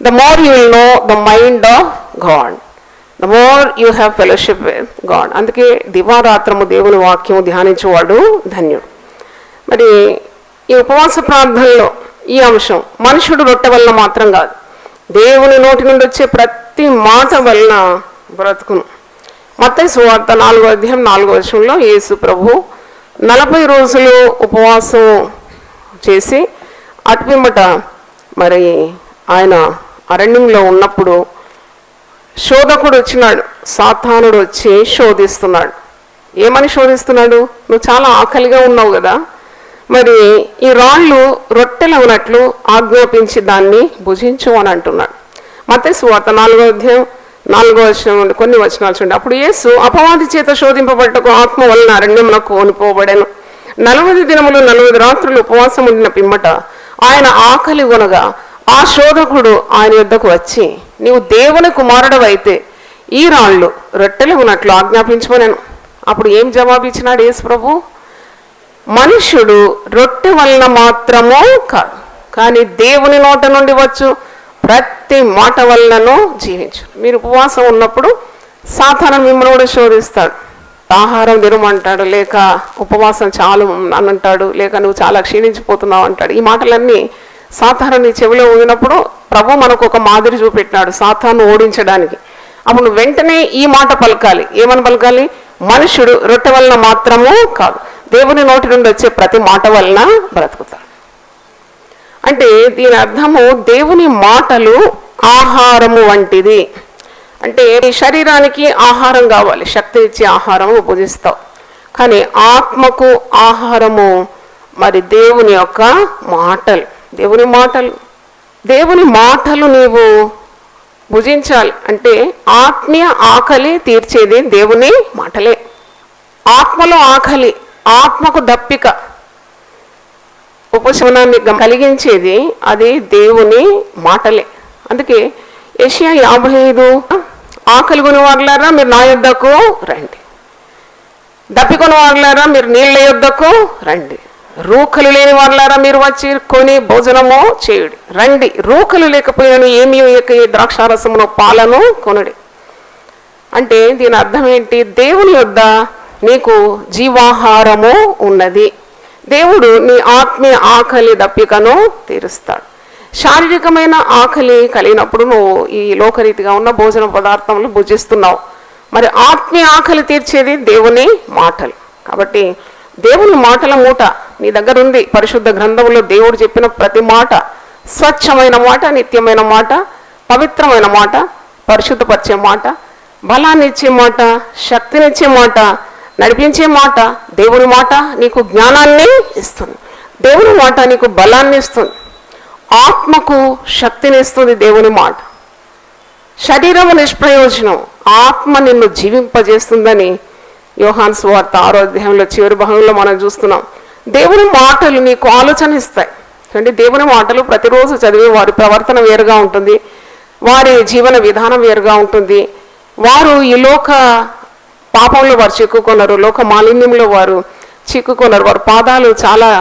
the more you will know the mind of God, the more you have fellowship with God. అందుకే దివారాత్రము దేవుని వాక్యము ధ్యానించేవాడు ధన్యుడు. మరి ఈ ఉపవాస ప్రార్థనలో ఈ అంశం మనుషుడు రొట్టె వలన మాత్రం కాదు, దేవుని నోటి నుండి వచ్చే ప్రతి మాట వలన బ్రతుకును. మత్తయి సువార్త 4వ అధ్యాయం 4వ వచనంలో యేసు ప్రభు 40 రోజులు ఉపవాసం చేసి అటుపిమ్మట మరి ఆయన అరణ్యంలో ఉన్నప్పుడు శోధకుడు వచ్చినాడు, సాతానుడు వచ్చి శోధిస్తున్నాడు. ఏమని శోధిస్తున్నాడు? నువ్వు చాలా ఆకలిగా ఉన్నావు కదా, మరి ఈ రాళ్ళు రొట్టెలు ఉన్నట్లు ఆజ్ఞాపించి దాన్ని భుజించు అని అంటున్నాడు. మత్తయి సువార్త 4వ అధ్యాయం 4వ వచనం నుండి కొన్ని వచనాలు చూడండి. అప్పుడు యేసు అపవాది చేత శోధింపబట్టకు ఆత్మ వలన అరణ్యమునకు కొనిపోబడెను. 40 దినములు 40 రాత్రులు ఉపవాసం ఉండిన పిమ్మట ఆయన ఆకలి కొనగా ఆ శోధకుడు ఆయన యొద్దకు వచ్చి, నీవు దేవుని కుమారుడు అయితే ఈ రాళ్ళు రొట్టెలు ఉన్నట్లు ఆజ్ఞాపించమనెను. అప్పుడు ఏం జవాబు ఇచ్చినాడు యేసు ప్రభు? మనుష్యుడు రొట్టె వలన మాత్రము కాదు, కానీ దేవుని నోట నుండి వచ్చు ప్రతి మాట వలనను జీవించు. మీరు ఉపవాసం ఉన్నప్పుడు సాతాను మిమ్మల్ని కూడా శోధిస్తాడు. ఆహారం తినమంటాడు, లేక ఉపవాసం చాలు అని అంటాడు, లేక నువ్వు చాలా క్షీణించిపోతున్నావు అంటాడు. ఈ మాటలన్నీ సాతాను నీ చెవిలో ఊదినప్పుడు ప్రభు మనకు ఒక మాదిరి చూపెట్టినాడు సాతాను ఓడించడానికి. అప్పుడు నువ్వు వెంటనే ఈ మాట పలకాలి. ఏమని పలకాలి? మనుషుడు రొట్టె వలన మాత్రము కాదు, దేవుని నోటి నుండి వచ్చే ప్రతి మాట వలన బ్రతుకుతాడు. అంటే దీని అర్థము దేవుని మాటలు ఆహారము వంటిది. అంటే శరీరానికి ఆహారం కావాలి, శక్తినిచ్చే ఆహారము భుజిస్తావు, కానీ ఆత్మకు ఆహారము మరి దేవుని యొక్క మాటలు. దేవుని మాటలు నీవు భుజించాలి. అంటే ఆత్మీయ ఆకలి తీర్చేది దేవుని మాటలే. ఆత్మలో ఆకలి, ఆత్మకు దప్పిక, ఉపశమనాన్ని కలిగించేది అది దేవుని మాటలే. అందుకే యెషయా 55 ఆకలి కొని వారులారా మీరు నా యొద్దకు రండి, దప్పికొని వారులారా మీరు నీళ్ళ యొద్దకు రండి, రూకలు లేని వారులారా మీరు వచ్చి కొని భోజనము చేయుడి. రండి, రూకలు లేకపోయినను ఏమీ ద్రాక్షారసమును పాలను కొనుడి. అంటే దీని అర్థం ఏంటి? దేవుని యొద్ద నీకు జీవాహారము ఉన్నది. దేవుడు నీ ఆత్మీయ ఆకలి దప్పికను తీరుస్తాడు. శారీరకమైన ఆకలి కలిగినప్పుడు నువ్వు ఈ లోకరీతిగా ఉన్న భోజన పదార్థములు భుజిస్తున్నావు. మరి ఆత్మీయ ఆకలి తీర్చేది దేవుని మాటలు. కాబట్టి దేవుని మాటల మూట నీ దగ్గర ఉంది. పరిశుద్ధ గ్రంథంలో దేవుడు చెప్పిన ప్రతి మాట స్వచ్ఛమైన మాట, నిత్యమైన మాట, పవిత్రమైన మాట, పరిశుద్ధపరిచే మాట, బలాన్ని ఇచ్చే మాట, శక్తినిచ్చే మాట, నడిపించే మాట. దేవుని మాట నీకు జ్ఞానాన్ని ఇస్తుంది, దేవుని మాట నీకు బలాన్ని ఇస్తుంది, ఆత్మకు శక్తిని ఇస్తుంది దేవుని మాట. శరీరము నిష్ప్రయోజనం, ఆత్మ నిన్ను జీవింపజేస్తుందని యోహాను సువార్త 6వ అధ్యాయంలో చివరి భాగంలో మనం చూస్తున్నాం. దేవుని మాటలు నీకు ఆలోచన ఇస్తాయి. అంటే దేవుని మాటలు ప్రతిరోజు చదివి వారి ప్రవర్తన వేరుగా ఉంటుంది, వారి జీవన విధానం వేరుగా ఉంటుంది. వారు ఈ లోక పాపంలో వారు చిక్కుకున్నారు, లోక మాలిన్యంలో వారు చిక్కుకున్నారు. వారి పాదాలు చాలా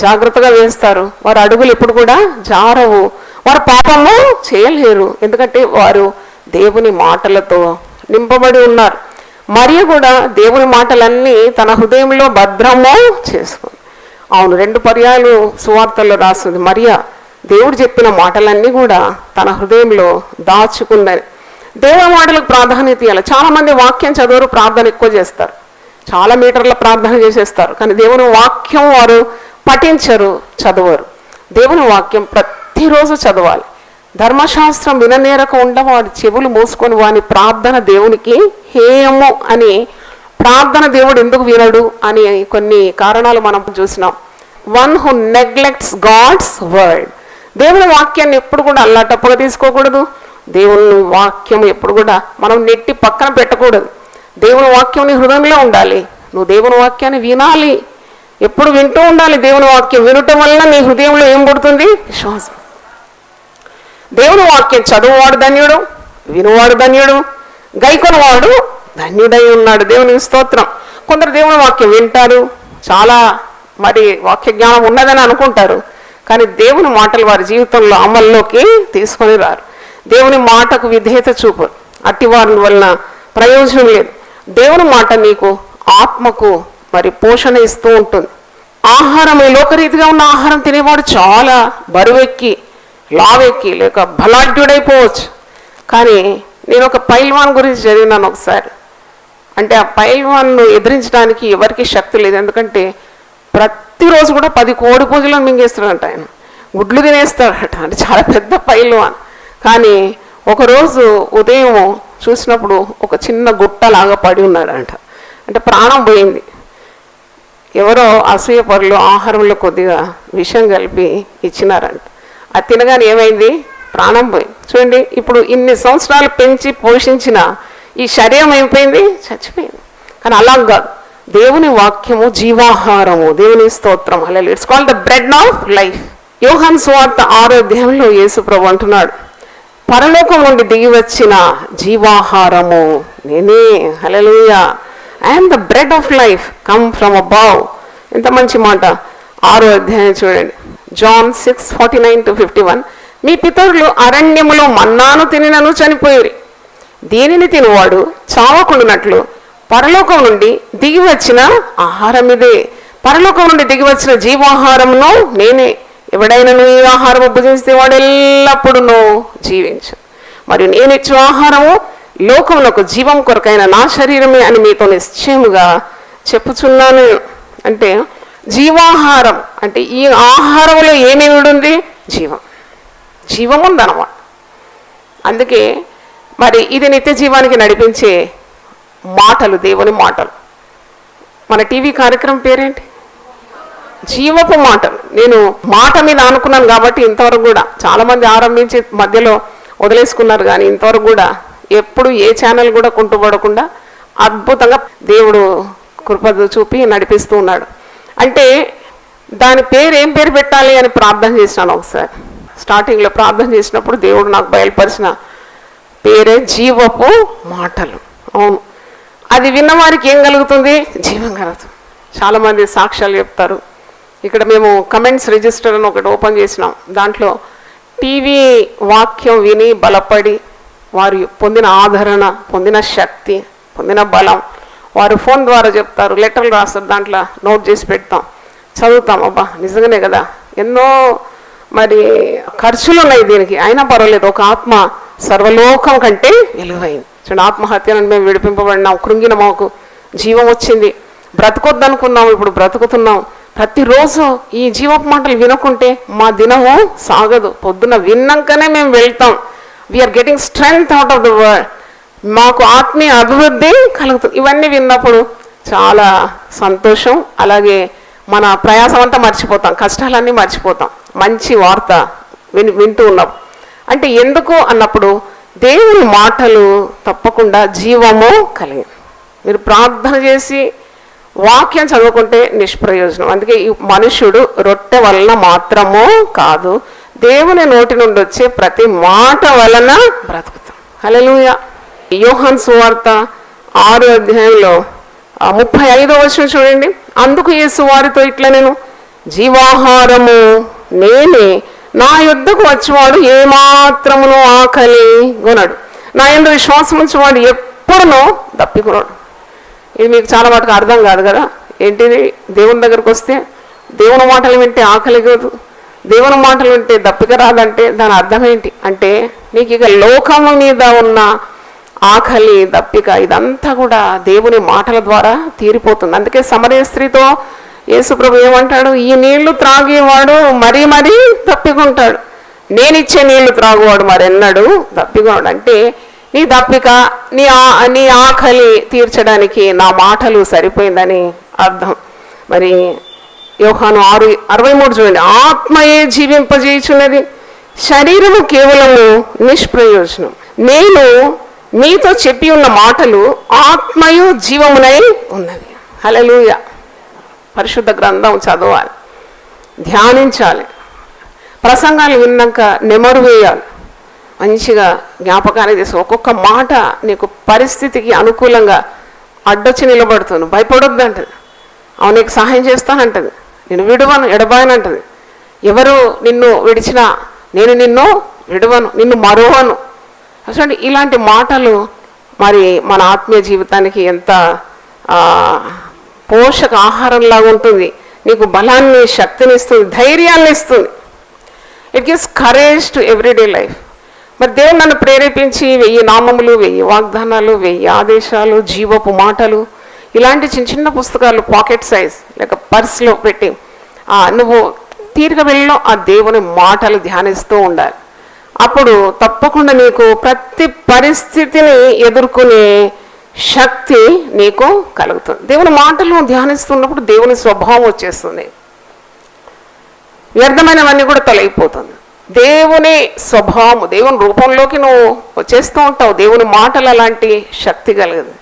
జాగ్రత్తగా వేస్తారు, వారి అడుగులు ఎప్పుడు కూడా జారవు, వారు పాపము చేయలేరు, ఎందుకంటే వారు దేవుని మాటలతో నింపబడి ఉన్నారు. మరియ కూడా దేవుని మాటలన్నీ తన హృదయంలో భద్రము చేసుకుంది. అవును, 2 పర్యాయాలు సువార్తల్లో రాస్తుంది. మరియ దేవుడు చెప్పిన మాటలన్నీ కూడా తన హృదయంలో దాచుకుందని. దేవుని మాటలకు ప్రాధాన్యత ఇవ్వాలి. చాలామంది వాక్యం చదవరు, ప్రార్థన ఎక్కువ చేస్తారు, చాలా మీటర్ల ప్రార్థన చేసేస్తారు, కానీ దేవుని వాక్యం వారు పఠించరు, చదవరు. దేవుని వాక్యం ప్రతిరోజు చదవాలి. ధర్మశాస్త్రం విననేరక ఉండవాడు చెవులు మూసుకొని వాని ప్రార్థన దేవునికి హేయము అని. ప్రార్థన దేవుడు ఎందుకు వినడు అని కొన్ని కారణాలు మనం చూసినాం. One who neglects God's word. దేవుని వాక్యాన్ని ఎప్పుడు కూడా అల్లాటప్పుగా తీసుకోకూడదు. దేవుని వాక్యం ఎప్పుడు కూడా మనం నెట్టి పక్కన పెట్టకూడదు. దేవుని వాక్యం నీ హృదయంలో ఉండాలి. నువ్వు దేవుని వాక్యాన్ని వినాలి, ఎప్పుడు వింటూ ఉండాలి. దేవుని వాక్యం వినటం వల్ల నీ హృదయంలో ఏం పుడుతుంది? విశ్వాసం. దేవుని వాక్యం చదువువాడు ధన్యుడు, వినువాడు ధన్యుడు, గైకొనవాడు ధన్యుడై ఉన్నాడు. దేవునికి స్తోత్రం. కొందరు దేవుని వాక్యం వింటారు, చాలా మరి వాక్య జ్ఞానం ఉన్నదని అనుకుంటారు, కానీ దేవుని మాటలు వారి జీవితంలో అమల్లోకి తీసుకొని రారు. దేవుని మాటకు విధేయత చూపరు, అట్టి వారి వలన ప్రయోజనం లేదు. దేవుని మాట నీకు ఆత్మకు మరి పోషణ ఇస్తూ ఉంటుంది. ఆహారం, ఈ లోకరీతిగా ఉన్న ఆహారం తినేవాడు చాలా బరువెక్కి, లావెక్కి, లేక బలాఢ్యుడైపోవచ్చు. కానీ నేను ఒక పైల్వాన్ గురించి చదివినాను ఒకసారి. అంటే ఆ పైల్వాన్ను ఎదిరించడానికి ఎవరికి శక్తి లేదు. ఎందుకంటే ప్రతిరోజు కూడా 10 కోడి పూజలను మింగేస్తాడంట ఆయన, గుడ్లు తినేస్తాడట. అంటే చాలా పెద్ద పైల్వాన్. కానీ ఒకరోజు ఉదయం చూసినప్పుడు ఒక చిన్న గుట్టలాగా పడి ఉన్నాడంట. అంటే ప్రాణం పోయింది. ఎవరో అసూయపరులు ఆహారంలో కొద్దిగా విషం కలిపి ఇచ్చినారంట. అది తినగానే ఏమైంది? ప్రాణం పోయింది. చూడండి, ఇప్పుడు ఇన్ని సంవత్సరాలు పెంచి పోషించిన ఈ శరీరం అయిపోయింది, చచ్చిపోయింది. కానీ అలా కాదు, దేవుని వాక్యము జీవాహారము, దేవుని స్తోత్రం. హల్లెలూయా. It's called the bread of life. Yohanu సువార్త 6వ అధ్యాయంలో యేసు ప్రభు అంటున్నాడు, పరలోకం నుండి దిగి వచ్చిన జీవాహారము నేనే. హల్లెలూయా. I am the bread of life come from above. ఎంత మంచి మాట. 6వ అధ్యాయం చూడండి, John 6:49-51. మీ పితరులు అరణ్యములో మన్నాను తినినను చనిపోయిరి. దీనిని తినువాడు చావకుండునట్లు పరలోకం నుండి దిగి వచ్చిన ఆహారం ఇదే. పరలోకం నుండి దిగి వచ్చిన జీవాహారమును నేనే. ఎవడైనను ఈ ఆహారము భుజిస్తే వాడు ఎల్లప్పుడూ జీవించు. మరియు నేను ఇచ్చే ఆహారము లోకములకు జీవం కొరకైన నా శరీరమే అని మీతో నిశ్చయముగా చెప్పుచున్నాను. అంటే జీవాహారం అంటే ఈ ఆహారంలో ఏమేమి ఉంది? జీవం. జీవం ఉందన్నమాట. అందుకే మరి ఇది నిత్య జీవానికి నడిపించే మాటలు, దేవుని మాటలు. మన టీవీ కార్యక్రమం పేరేంటి? జీవపు మాటలు. నేను మాట మీద అనుకున్నాను కాబట్టి ఇంతవరకు కూడా చాలామంది ఆరంభించి మధ్యలో వదిలేసుకున్నారు. కానీ ఇంతవరకు కూడా ఎప్పుడు ఏ ఛానల్ కూడా కుంటుపడకుండా అద్భుతంగా దేవుడు కృప చూపి నడిపిస్తూ ఉన్నాడు. అంటే దాని పేరు ఏం పేరు పెట్టాలి అని ప్రార్థన చేసినాను ఒకసారి. స్టార్టింగ్లో ప్రార్థన చేసినప్పుడు దేవుడు నాకు బయలుపరిచిన పేరే జీవపు మాటలు. అవును, అది విన్నవారికి ఏం కలుగుతుంది? జీవం కలుగుతుంది. చాలామంది సాక్ష్యాలు చెప్తారు. ఇక్కడ మేము కమెంట్స్ రిజిస్టర్ అని ఒకటి ఓపెన్ చేసినాం. దాంట్లో టీవీ వాక్యం విని బలపడి వారు పొందిన ఆదరణ, పొందిన శక్తి, పొందిన బలం వారు ఫోన్ ద్వారా చెప్తారు, లెటర్లు రాస్తారు, దాంట్లో నోట్ చేసి పెడతాం, చదువుతాం. అబ్బా నిజంగానే కదా, ఎన్నో మరి ఖర్చులు ఉన్నాయి దీనికి, అయినా పర్వాలేదు, ఒక ఆత్మ సర్వలోకం కంటే విలువైంది. చూడండి, ఆత్మహత్య నుండి మేము విడిపింపబడినాం, కృంగిన మాకు జీవం వచ్చింది, బ్రతకొద్దనుకున్నాం, ఇప్పుడు బ్రతుకుతున్నాం. ప్రతిరోజు ఈ జీవపు మాటలు వినకుంటే మా దినము సాగదు. పొద్దున విన్నాకనే మేము వెళ్తాం. We are getting strength out of the world. మాకు ఆత్మీయ అభివృద్ధి కలుగుతుంది. ఇవన్నీ విన్నప్పుడు చాలా సంతోషం. అలాగే మన ప్రయాసం అంతా మర్చిపోతాం, కష్టాలన్నీ మర్చిపోతాం. మంచి వార్త వింటూ ఉన్నాం. అంటే ఎందుకు అన్నప్పుడు దేవుని మాటలు తప్పకుండా జీవము కలిగి. మీరు ప్రార్థన చేసి వాక్యం చదువుకుంటే నిష్ప్రయోజనం. అందుకే ఈ మనుష్యుడు రొట్టె వలన మాత్రము కాదు, దేవుని నోటి నుండి వచ్చే ప్రతి మాట వలన బ్రతుకుతాం. హల్లెలూయా. యోహాను సువార్త 6వ అధ్యాయంలో 35వ వచనం చూడండి. అందుకు యేసు వారితో ఇట్లా, నేను జీవాహారము నేనే, నా యొద్దకు వచ్చేవాడు ఏమాత్రమును ఆకలి కొనడు, నా యందు విశ్వాసం ఉంచేవాడు ఎప్పుడునో దప్పికొనడు. ఇది మీకు చాలా మటుకు అర్థం కాదు కదా. ఏంటిది? దేవుని దగ్గరకు వస్తే దేవుని మాటలు వింటే ఆకలి కాదు, దేవుని మాటలు వింటే దప్పిక రాదంటే దాని అర్థం ఏంటి అంటే, నీకు ఇక లోకము మీద ఉన్న ఆకలి, దప్పిక ఇదంతా కూడా దేవుని మాటల ద్వారా తీరిపోతుంది. అందుకే సమరయ స్త్రీతో యేసుప్రభు ఏమంటాడు? ఈ నీళ్లు త్రాగేవాడు మరీ మరీ దప్పికొంటాడు, నేనిచ్చే నీళ్లు త్రాగువాడు మరెన్నడు దప్పికొన్నాడు. అంటే నీ దప్పిక, నీ ఆకలి తీర్చడానికి నా మాటలు సరిపోయిందని అర్థం. మరి యోహాను 6:63 చూడండి. ఆత్మయే జీవింపజేయుచున్నది, శరీరము కేవలము నిష్ప్రయోజనం. నేను మీతో చెప్పి ఉన్న మాటలు ఆత్మయు జీవమునై ఉన్నది. హల్లెలూయా. పరిశుద్ధ గ్రంథం చదవాలి, ధ్యానించాలి, ప్రసంగాలు విన్నాక నెమరు వేయాలి, మంచిగా జ్ఞాపకాన్ని చేసి ఒక్కొక్క మాట నీకు పరిస్థితికి అనుకూలంగా అడ్డొచ్చి నిలబడుతుంది. భయపడొద్దు అంటది, అవును నీకు సహాయం చేస్తానంటది, నేను విడువను ఎడబాయనంటది. ఎవరు నిన్ను విడిచినా నేను నిన్ను విడువను, నిన్ను మరువను, అసలు ఇలాంటి మాటలు మరి మన ఆత్మీయ జీవితానికి ఎంత పోషక ఆహారంలాగా ఉంటుంది. నీకు బలాన్ని, శక్తిని ఇస్తుంది, ధైర్యాన్ని ఇస్తుంది. It gives courage to everyday life. మరి దేవుడు నన్ను ప్రేరేపించి 1000 నామములు, 1000 వాగ్దానాలు, 1000 ఆదేశాలు, జీవపు మాటలు, ఇలాంటి చిన్న చిన్న పుస్తకాలు పాకెట్ సైజ్ లేక పర్స్లో పెట్టి నువ్వు తీరిక వెళ్ళలో ఆ దేవుని మాటలు ధ్యానిస్తూ ఉండాలి. అప్పుడు తప్పకుండా నీకు ప్రతి పరిస్థితిని ఎదుర్కొనే శక్తి నీకు కలుగుతుంది. దేవుని మాటలు ధ్యానిస్తున్నప్పుడు దేవుని స్వభావం వచ్చేస్తుంది, వ్యర్థమైనవన్నీ కూడా తొలగిపోతుంది. దేవుని స్వభావం, దేవుని రూపంలోకి నువ్వు వచ్చేస్తూ ఉంటావు. దేవుని మాటలు అలాంటి శక్తి కలిగింది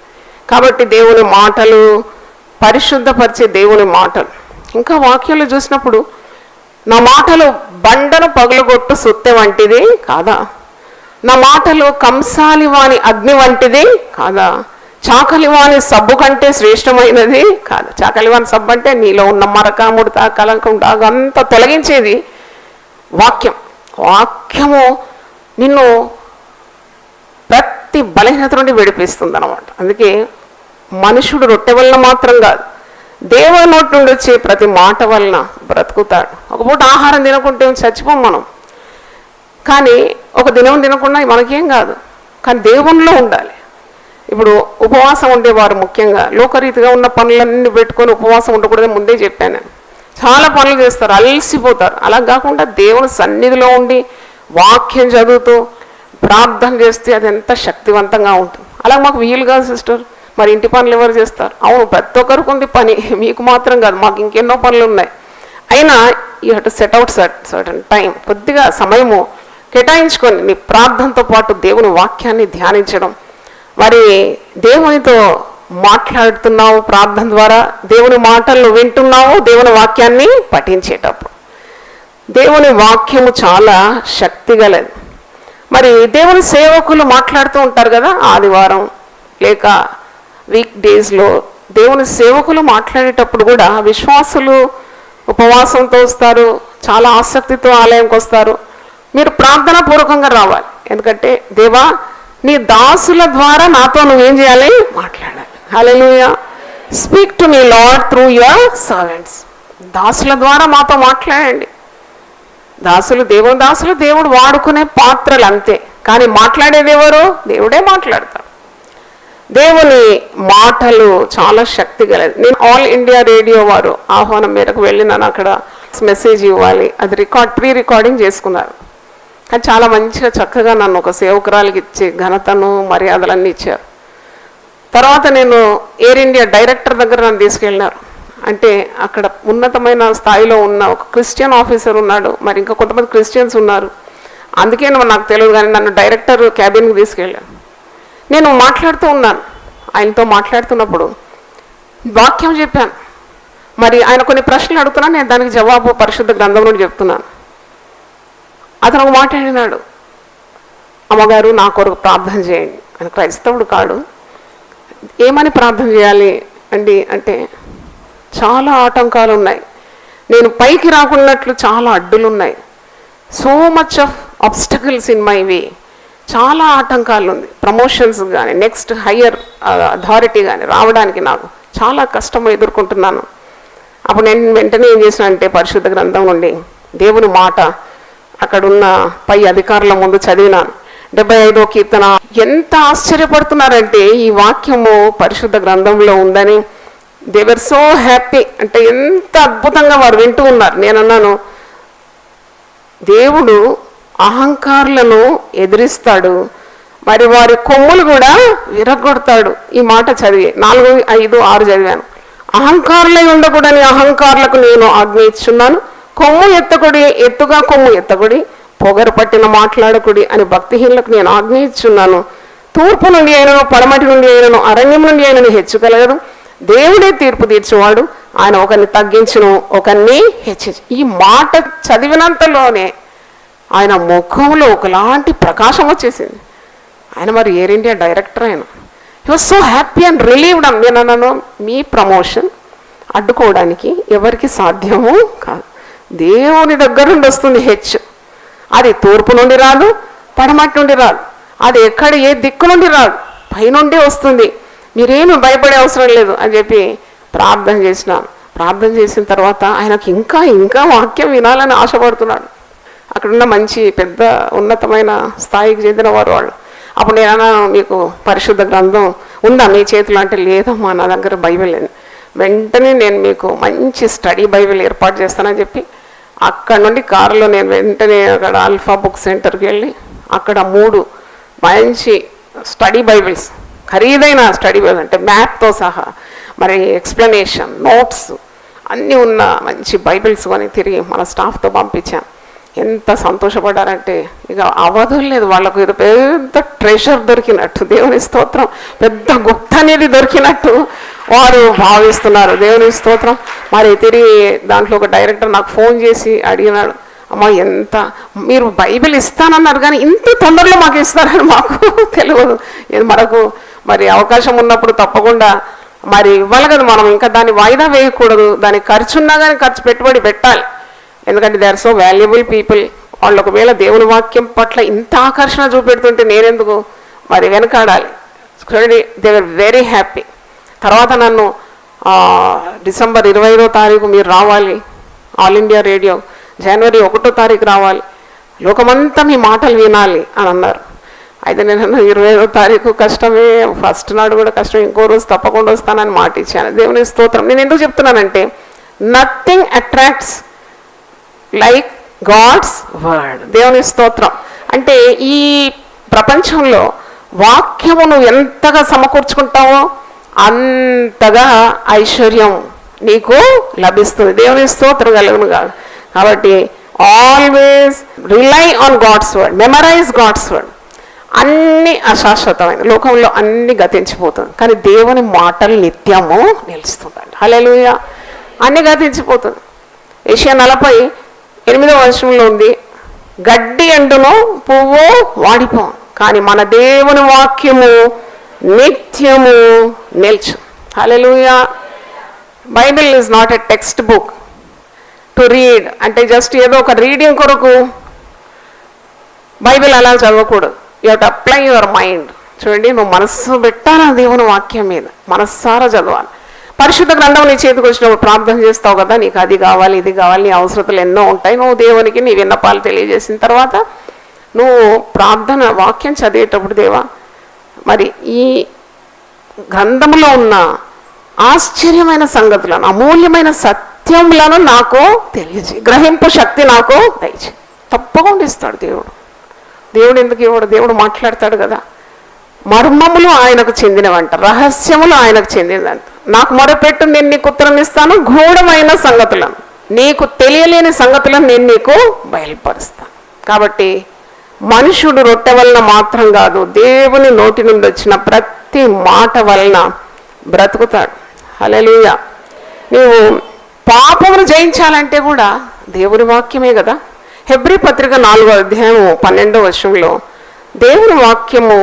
కాబట్టి దేవుని మాటలు, పరిశుద్ధపరిచే దేవుని మాటలు. ఇంకా వాక్యంలో చూసినప్పుడు నా మాటలు బండను పగులగొట్టు సుత్తె వంటిది కాదా, నా మాటలు కంసాలివాని అగ్ని వంటిది కాదా, చాకలివాని సబ్బు కంటే శ్రేష్టమైనది కాదు. చాకలివాని సబ్బు అంటే నీలో ఉన్న మరక, ముడత, కలంకం, అంతా తొలగించేది వాక్యం. వాక్యము నిన్ను ప్రతి బలహీనత నుండి విడిపిస్తుంది అన్నమాట. అందుకే మనుషుడు రొట్టె వలన మాత్రం కాదు, దేవుని నోటి నుండి వచ్చే ప్రతి మాట వలన బ్రతుకుతాడు. ఒక పూట ఆహారం తినకుంటే చచ్చిపోం మనం, కానీ ఒక దినం తినకుండా మనకేం కాదు, కానీ దేవునిలో ఉండాలి. ఇప్పుడు ఉపవాసం ఉండేవారు ముఖ్యంగా లోకరీతిగా ఉన్న పనులన్నీ పెట్టుకొని ఉపవాసం ఉండకూడదని ముందే చెప్పాను నేను. చాలా పనులు చేస్తారు, అలసిపోతారు. అలా కాకుండా దేవుని సన్నిధిలో ఉండి వాక్యం చదువుతూ ప్రార్థన చేస్తే అది ఎంత శక్తివంతంగా ఉంటుంది. అలా మాకు వీలు కాదు సిస్టర్, మరి ఇంటి పనులు ఎవరు చేస్తారు? అవును, ప్రతి ఒక్కరికి ఉంది పని, మీకు మాత్రం కాదు, మాకు ఇంకెన్నో పనులు ఉన్నాయి. అయినా you have to set out certain time, కొద్దిగా సమయము కేటాయించుకొని నీ ప్రార్థనతో పాటు దేవుని వాక్యాన్ని ధ్యానించడం. మరి దేవునితో మాట్లాడుతున్నావు ప్రార్థన ద్వారా, దేవుని మాటలను వింటున్నావు దేవుని వాక్యాన్ని పఠించేటప్పుడు. దేవుని వాక్యము చాలా శక్తి గలది. మరి దేవుని సేవకులు మాట్లాడుతూ ఉంటారు కదా, ఆదివారం లేక వీక్ డేస్లో దేవుని సేవకులు మాట్లాడేటప్పుడు కూడా విశ్వాసులు ఉపవాసంతో వస్తారు, చాలా ఆసక్తితో ఆలయంకి వస్తారు. మీరు ప్రార్థనా పూర్వకంగా రావాలి. ఎందుకంటే దేవా నీ దాసుల ద్వారా నాతో నువ్వేం చేయాలి? మాట్లాడాలి. హల్లెలూయా. Speak to me lord through your servants. దాసుల ద్వారా మాతో మాట్లాడండి. దాసులు దేవుని దాసులు, దేవుడు వాడుకునే పాత్రలు అంతే, కానీ మాట్లాడేది ఎవరు? దేవుడే మాట్లాడతాడు. దేవుని మాటలు చాలా శక్తి గలది. నేను ఆల్ ఇండియా రేడియో వారు ఆహ్వానం మేరకు వెళ్ళినాను, అక్కడ మెసేజ్ ఇవ్వాలి, అది ప్రీ రికార్డింగ్ చేసుకున్నారు. కానీ చాలా మంచిగా చక్కగా నన్ను ఒక సేవకురాలికి ఇచ్చే ఘనతను మర్యాదలన్నీ ఇచ్చారు. తర్వాత నేను ఎయిర్ ఇండియా డైరెక్టర్ దగ్గర నన్ను తీసుకెళ్ళినారు. అంటే అక్కడ ఉన్నతమైన స్థాయిలో ఉన్న ఒక క్రిస్టియన్ ఆఫీసర్ ఉన్నాడు, మరి ఇంకా కొంతమంది క్రిస్టియన్స్ ఉన్నారు. అందుకే నాకు తెలియదు, కానీ నన్ను డైరెక్టర్ క్యాబిన్కి తీసుకెళ్ళాను. నేను మాట్లాడుతూ ఉన్నాను, ఆయనతో మాట్లాడుతున్నప్పుడు వాక్యం చెప్పాను. మరి ఆయన కొన్ని ప్రశ్నలు అడుగుతున్నాను, నేను దానికి జవాబు పరిశుద్ధ గ్రంథం నుండి చెప్తున్నాను. అతను ఒక మాట్లాడినాడు, అమ్మగారు నా కొరకు ప్రార్థన చేయండి. ఆయన క్రైస్తవుడు కాడు. ఏమని ప్రార్థన చేయాలి అండి అంటే, చాలా ఆటంకాలు ఉన్నాయి, నేను పైకి రాకున్నట్లు చాలా అడ్డులు ఉన్నాయి, so much of obstacles in my way, చాలా ఆటంకాలు ఉంది. ప్రమోషన్స్ కానీ నెక్స్ట్ హయ్యర్ అథారిటీ కానీ రావడానికి నాకు చాలా కష్టం ఎదుర్కొంటున్నాను. అప్పుడు నేను వెంటనే ఏం చేసిన అంటే పరిశుద్ధ గ్రంథం నుండి దేవుని మాట అక్కడున్న పై అధికారుల ముందు చదివినాను. 75వ కీర్తన. ఎంత ఆశ్చర్యపడుతున్నారంటే ఈ వాక్యము పరిశుద్ధ గ్రంథంలో ఉందని. దే వర్ సో హ్యాపీ, అంటే ఎంత అద్భుతంగా వారు వింటూ ఉన్నారు. నేనన్నాను, దేవుడు అహంకారులను ఎదిరిస్తాడు, మరి వారి కొమ్ములు కూడా విరగొడతాడు. ఈ మాట చదివి 4, 5, 6 చదివాను. అహంకారులై ఉండకూడని అహంకారులకు నేను ఆజ్ఞ ఇచ్చున్నాను, కొమ్ము ఎత్తకుడి, ఎత్తుగా కొమ్ము ఎత్తకుడి, పొగరు పట్టిన మాట్లాడకుడి అని భక్తిహీనులకు నేను ఆజ్ఞ ఇచ్చున్నాను. తూర్పు నుండి అయినను పడమటి నుండి అయినను అరణ్యం నుండి అయినను హెచ్చుకలగదు. దేవుడే తీర్పు తీర్చేవాడు, ఆయన ఒకరిని తగ్గించును ఒకరిని హెచ్చించు. ఈ మాట చదివినంతలోనే ఆయన ముఖంలో ఒకలాంటి ప్రకాశం వచ్చేసింది. ఆయన మరి ఎయిర్ ఇండియా డైరెక్టర్. ఆయన he was so happy and relieved. నేను అన్నాను, మీ ప్రమోషన్ అడ్డుకోవడానికి ఎవరికి సాధ్యము కాదు, దేవుని దగ్గర నుండి వస్తుంది హెచ్. అది తూర్పు నుండి రాదు, పడమటి నుండి రాదు. అది ఎక్కడ ఏ దిక్కు నుండి రాదు, పైనుండి వస్తుంది. మీరేమి భయపడే అవసరం లేదు అని చెప్పి ప్రార్థన చేసినాను. ప్రార్థన చేసిన తర్వాత ఆయనకు ఇంకా ఇంకా వాక్యం వినాలని ఆశపడుతున్నాడు. అక్కడున్న మంచి పెద్ద ఉన్నతమైన స్థాయికి చెందిన వారు వాళ్ళు. అప్పుడు నేను మీకు పరిశుద్ధ గ్రంథం ఉందా మీ చేతిలో అంటే, లేదమ్మా నా దగ్గర బైబిల్ లేదు. వెంటనే నేను మీకు మంచి స్టడీ బైబిల్ ఏర్పాటు చేస్తానని చెప్పి అక్కడ నుండి కారులో నేను వెంటనే అక్కడ ఆల్ఫా బుక్ సెంటర్కి వెళ్ళి అక్కడ 3 మంచి స్టడీ బైబిల్స్, ఖరీదైన స్టడీ బైబిల్ అంటే మ్యాప్తో సహా, మరి ఎక్స్ప్లెనేషన్ నోట్స్ అన్నీ ఉన్న మంచి బైబిల్స్ కొని తిరిగి మన స్టాఫ్తో పంపించాను. ఎంత సంతోషపడ్డారంటే ఇక అవధులు లేదు వాళ్ళకు. ఇది పెద్ద ట్రెషర్ దొరికినట్టు, దేవుని స్తోత్రం, పెద్ద గుప్త అనేది దొరికినట్టు వారు భావిస్తున్నారు. దేవుని స్తోత్రం. మరి తిరిగి దాంట్లో ఒక డైరెక్టర్ నాకు ఫోన్ చేసి అడిగినాడు, అమ్మ ఎంత మీరు బైబిల్ ఇస్తానన్నారు కానీ ఇంత తొందరలో మాకు ఇస్తారని మాకు తెలియదు. ఇది మనకు మరి అవకాశం ఉన్నప్పుడు తప్పకుండా మరి ఇవ్వాలి కదా, మనం ఇంకా దాన్ని వాయిదా వేయకూడదు. దానికి ఖర్చు ఉన్నా కానీ పెట్టుబడి పెట్టాలి. ఎందుకంటే they are so valuable people. వాళ్ళు ఒకవేళ దేవుని వాక్యం పట్ల ఇంత ఆకర్షణ చూపెడుతుంటే నేనెందుకు మరి వెనకాడాలి. They are very happy. తర్వాత నన్ను డిసెంబర్ 25వ తారీఖు మీరు రావాలి, ఆల్ ఇండియా రేడియో, జనవరి 1వ తారీఖు రావాలి, లోకమంతా మీ మాటలు వినాలి అని అన్నారు. అయితే నేను 25వ తారీఖు కష్టమే, ఫస్ట్ నాడు కూడా కష్టం, ఇంకో రోజు తప్పకుండా వస్తానని మాట ఇచ్చాను. దేవుని స్తోత్రం. నేను ఎందుకు చెప్తున్నానంటే, nothing attracts like God's word. దేవుని స్తోత్రం. అంటే ఈ ప్రపంచంలో వాక్యము నువ్వు ఎంతగా సమకూర్చుకుంటావో అంతగా ఐశ్వర్యం నీకు లభిస్తుంది. దేవుని స్తోత్రం కలుగును కాదు. కాబట్టి always rely on God's word, memorize God's word. అన్ని అశాశ్వతమైన లోకంలో అన్ని గతించిపోతుంది, కానీ దేవుని మాటలు నిత్యము నిలుస్తుందండి. హల్లెలూయా. అన్ని గతించిపోతుంది. యెషయా 40:8వ వచనంలో ఉంది, గడ్డి ఎండును పువ్వు వాడిపో, కానీ మన దేవుని వాక్యము నిత్యము నిల్చు. హల్లెలూయా. Bible is not a text book to read. అంటే జస్ట్ ఏదో ఒక రీడింగ్ కొరకు బైబిల్ అలా చదవకూడదు. You have to apply your mind. చూడండి, నువ్వు మనస్సు పెట్టాలి దేవుని వాక్యం మీద, మనస్సారా చదవాలి. పరిశుద్ధ గ్రంథం నీ చేతికి వచ్చినప్పుడు ప్రార్థన చేస్తావు కదా, నీకు అది కావాలి ఇది కావాలి, నీ అవసరతలు ఎన్నో ఉంటాయి. నువ్వు దేవునికి నీ విన్నపాలు తెలియజేసిన తర్వాత నువ్వు ప్రార్థన వాక్యం చదివేటప్పుడు, దేవా మరి ఈ గ్రంథంలో ఉన్న ఆశ్చర్యమైన సంగతులను, అమూల్యమైన సత్యములను నాకు తెలియజేయి, గ్రహింపు శక్తి నాకు దయచేయి. తప్పకుండా ఇస్తాడు దేవుడు. దేవుడు ఎందుకు ఇవ్వడు? దేవుడు మాట్లాడతాడు కదా. మర్మములు ఆయనకు చెందినవంట, రహస్యములు ఆయనకు చెందినదంట. నాకు మొరపెట్టు, నేను నీకు ఉత్తరం ఇస్తాను, గూఢమైన సంగతులను, నీకు తెలియలేని సంగతులను నేను నీకు బయలుపరుస్తాను. కాబట్టి మనుషుడు రొట్టె వలన మాత్రం కాదు, దేవుని నోటి నుండి వచ్చిన ప్రతి మాట వలన బ్రతుకుతాడు. హల్లెలూయా. నీవు పాపమును జయించాలంటే కూడా దేవుని వాక్యమే కదా. హెబ్రీ పత్రిక 4వ అధ్యాయము 12వ వచనంలో దేవుని వాక్యము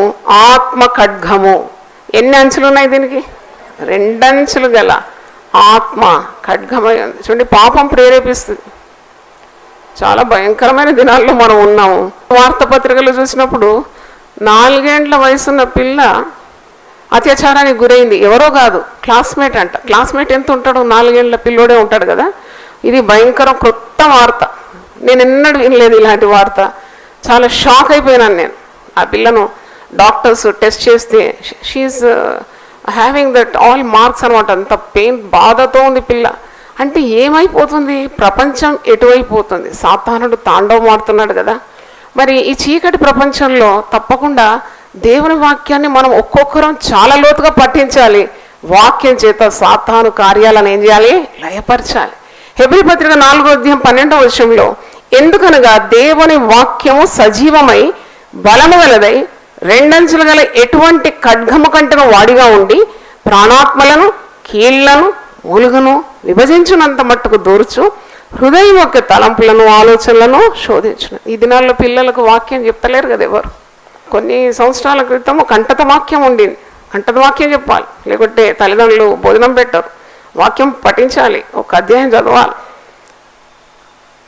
ఆత్మ ఖడ్గము. ఎన్ని అంచులు ఉన్నాయి దీనికి? 2 అంచులు గల ఆత్మ ఖడ్గమై ఉంది. చూడండి, పాపం ప్రేరేపిస్తుంది. చాలా భయంకరమైన దినాల్లో మనం ఉన్నాము. వార్తాపత్రికలు చూసినప్పుడు 4 ఏళ్ల వయసున్న పిల్ల అత్యాచారానికి గురైంది. ఎవరో కాదు, క్లాస్మేట్ అంట. క్లాస్మేట్ ఎంత ఉంటాడు? 4 ఏళ్ల పిల్లోడే ఉంటాడు కదా. ఇది భయంకరం, కొత్త వార్త. నేను ఎన్నడూ వినలేదు ఇలాంటి వార్త. చాలా షాక్ అయిపోయినాను నేను. ఆ పిల్లను డాక్టర్స్ టెస్ట్ చేస్తే she is having that all marks అనమాట. అంత పెయిన్, బాధతో ఉంది పిల్ల. అంటే ఏమైపోతుంది? ప్రపంచం ఎటువైపోతుంది? సాతానుడు తాండవమాడుతున్నాడు కదా. మరి ఈ చీకటి ప్రపంచంలో తప్పకుండా దేవుని వాక్యాన్ని మనం ఒక్కొక్కరం చాలా లోతుగా పఠించాలి. వాక్యం చేత సాతాను కార్యాలను ఏం చేయాలి? లయపరచాలి. హెబ్రీ పత్రిక 4వ అధ్యాయం 12వ వచనంలో, ఎందుకనగా దేవుని వాక్యము సజీవమై బలము గలదై 2 అంచులు గల ఎటువంటి ఖడ్గము కంటను వాడిగా ఉండి ప్రాణాత్మలను కీళ్లను మూలుగును విభజించునంత మట్టుకు దూర్చు, హృదయం యొక్క తలంపులను ఆలోచనలను శోధించును. ఈ దినాల్లో పిల్లలకు వాక్యం చెప్తలేరు కదా ఎవరు. కొన్ని సంవత్సరాల క్రితం కంఠత వాక్యం ఉండింది. కంఠత వాక్యం చెప్పాలి, లేకుంటే తల్లిదండ్రులు భోజనం పెట్టరు. వాక్యం పఠించాలి, ఒక అధ్యాయం చదవాలి.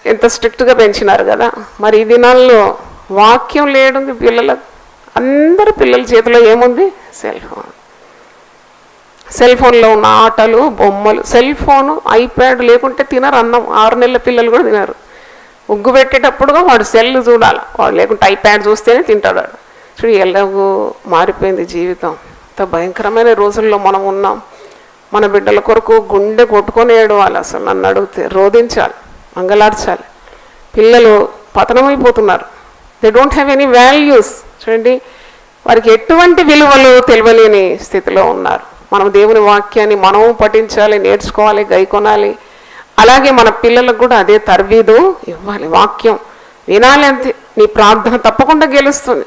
ఎంత స్ట్రిక్ట్గా పెంచినారు కదా. మరి ఈ దినాల్లో వాక్యం లేడుంది పిల్లలకు. అందరు పిల్లల చేతిలో ఏముంది? Cell phone. సెల్ ఫోన్లో ఉన్న ఆటలు, బొమ్మలు. సెల్ ఫోను, ఐప్యాడ్ లేకుంటే తినరు అన్నం. 6 నెలల పిల్లలు కూడా తినరు. ఉగ్గు పెట్టేటప్పుడుగా వాడు సెల్ చూడాలి, వాడు లేకుంటే ఐప్యాడ్ చూస్తేనే తింటాడు. చూడు ఎలాగో మారిపోయింది జీవితం. ఇంత భయంకరమైన రోజుల్లో మనం ఉన్నాం. మన బిడ్డల కొరకు గుండె కొట్టుకొని ఏడవాలి. అసలు నన్ను అడిగితే రోధించాలి, మంగళార్చాలి. పిల్లలు పతనమైపోతున్నారు. They don't have any values. చూడండి, వారికి ఎటువంటి విలువలు తెలియలేని స్థితిలో ఉన్నారు. మనం దేవుని వాక్యాన్ని మనము పఠించాలి, నేర్చుకోవాలి, గైకొనాలి. అలాగే మన పిల్లలకు కూడా అదే తర్బీదు ఇవ్వాలి. వాక్యం వినాలి అంతే. నీ ప్రార్థన తప్పకుండా గెలుస్తుంది.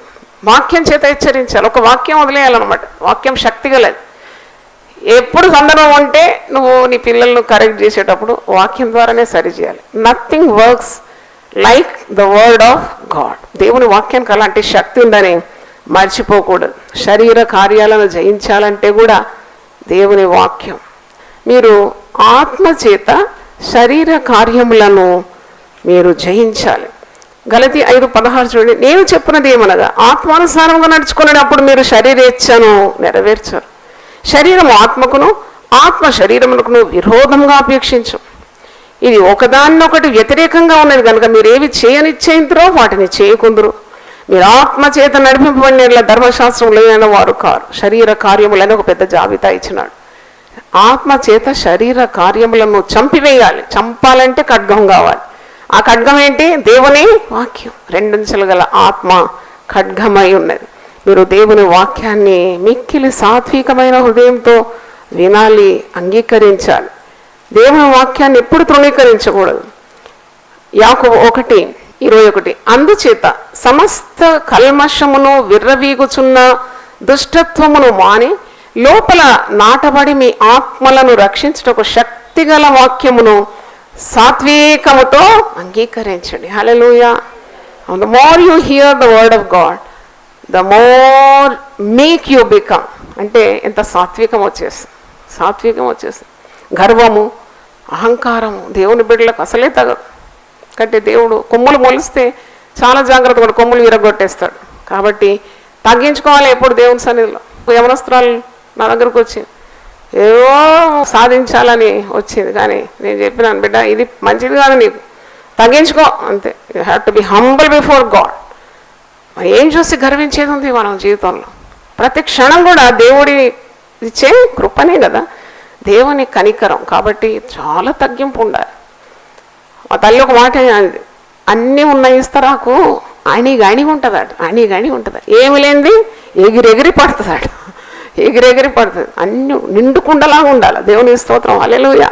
వాక్యం చేత హెచ్చరించాలి. ఒక వాక్యం వదిలేయాలన్నమాట. వాక్యం శక్తి గలది. ఎప్పుడు సందర్భం ఉంటే నువ్వు నీ పిల్లలను కరెక్ట్ చేసేటప్పుడు వాక్యం ద్వారానే సరిచేయాలి. Nothing works like the word of God. దేవుని వాక్యానికి అలాంటి శక్తి ఉందని మర్చిపోకూడదు. శరీర కార్యాలను జయించాలంటే కూడా దేవుని వాక్యం. మీరు ఆత్మ చేత శరీర కార్యములను మీరు జయించాలి. గలతీ 5:16 చూడండి. నేను చెప్పినది ఏమనగా ఆత్మానుసారంగా నడుచుకునేటప్పుడు మీరు శరీరేచ్ఛను నెరవేర్చరు. శరీరం ఆత్మకును, ఆత్మ శరీరమునకును విరోధంగా అపేక్షించు. ఇది ఒకదాన్నొకటి వ్యతిరేకంగా ఉన్నది కనుక మీరు ఏవి చేయనిచ్చేందురో వాటిని చేయకుందురు. మీరు ఆత్మ చేత నడిపింపబడిన ధర్మశాస్త్రం లేని వారు కారు. శరీర కార్యములని ఒక పెద్ద జాబితా ఇచ్చినాడు. ఆత్మ చేత శరీర కార్యములను చంపివేయాలి. చంపాలంటే ఖడ్గం కావాలి. ఆ ఖడ్గం ఏంటి? దేవుని వాక్యం. 2 అంచెలు గల ఆత్మ ఖడ్గమై ఉన్నది. మీరు దేవుని వాక్యాన్ని మిక్కిలి సాత్వికమైన హృదయంతో వినాలి, అంగీకరించాలి. దేవుని వాక్యాన్ని ఎప్పుడు తృణీకరించకూడదు. యాకోబు 1:21 అందుచేత సమస్త కల్మషమును విర్రవీగుచున్న దుష్టత్వమును మాని లోపల నాటబడి మీ ఆత్మలను రక్షించుటకు శక్తిగల వాక్యమును సాత్వికముతో అంగీకరించండి. హల్లెలూయా. The more you hear the word of God, the more make you become. అంటే ఎంత సాత్వికం వచ్చేస్తుంది. సాత్వికం వచ్చేస్తుంది. గర్వము, అహంకారము దేవుని బిడ్డలకు అసలే తగదు. అంటే దేవుడు కొమ్ములు మొలిస్తే చాలా జాగ్రత్తగా కొమ్ములు విరగొట్టేస్తాడు. కాబట్టి తగ్గించుకోవాలి ఎప్పుడు దేవుని సన్నిధిలో. యవనస్త్రాలు నా దగ్గరకు వచ్చింది, ఏవో సాధించాలని వచ్చింది. కానీ నేను చెప్పినాను, బిడ్డ ఇది మంచిది కాదు, నీకు తగ్గించుకో అంతే. You have to be humble before God. ఏం చూసి గర్వించేది ఉంది మనం జీవితంలో? ప్రతి క్షణం కూడా దేవుడి ఇచ్చే కృపనే కదా, దేవుని కనికరం. కాబట్టి చాలా తగ్గింపు ఉండాలి. మా తల్లి ఒక మాట అనేది, అన్నీ ఉన్నాయి ఇస్తరాకు అణిగి ఉంటుందట. అణిగి ఉంటుంది. ఏమి లేనిది ఎగిరెగిరి పడుతుందట. ఎగిరెగిరి పడుతుంది. అన్ని నిండుకుండలాగా ఉండాలి. దేవుని స్తోత్రం. హల్లెలూయా.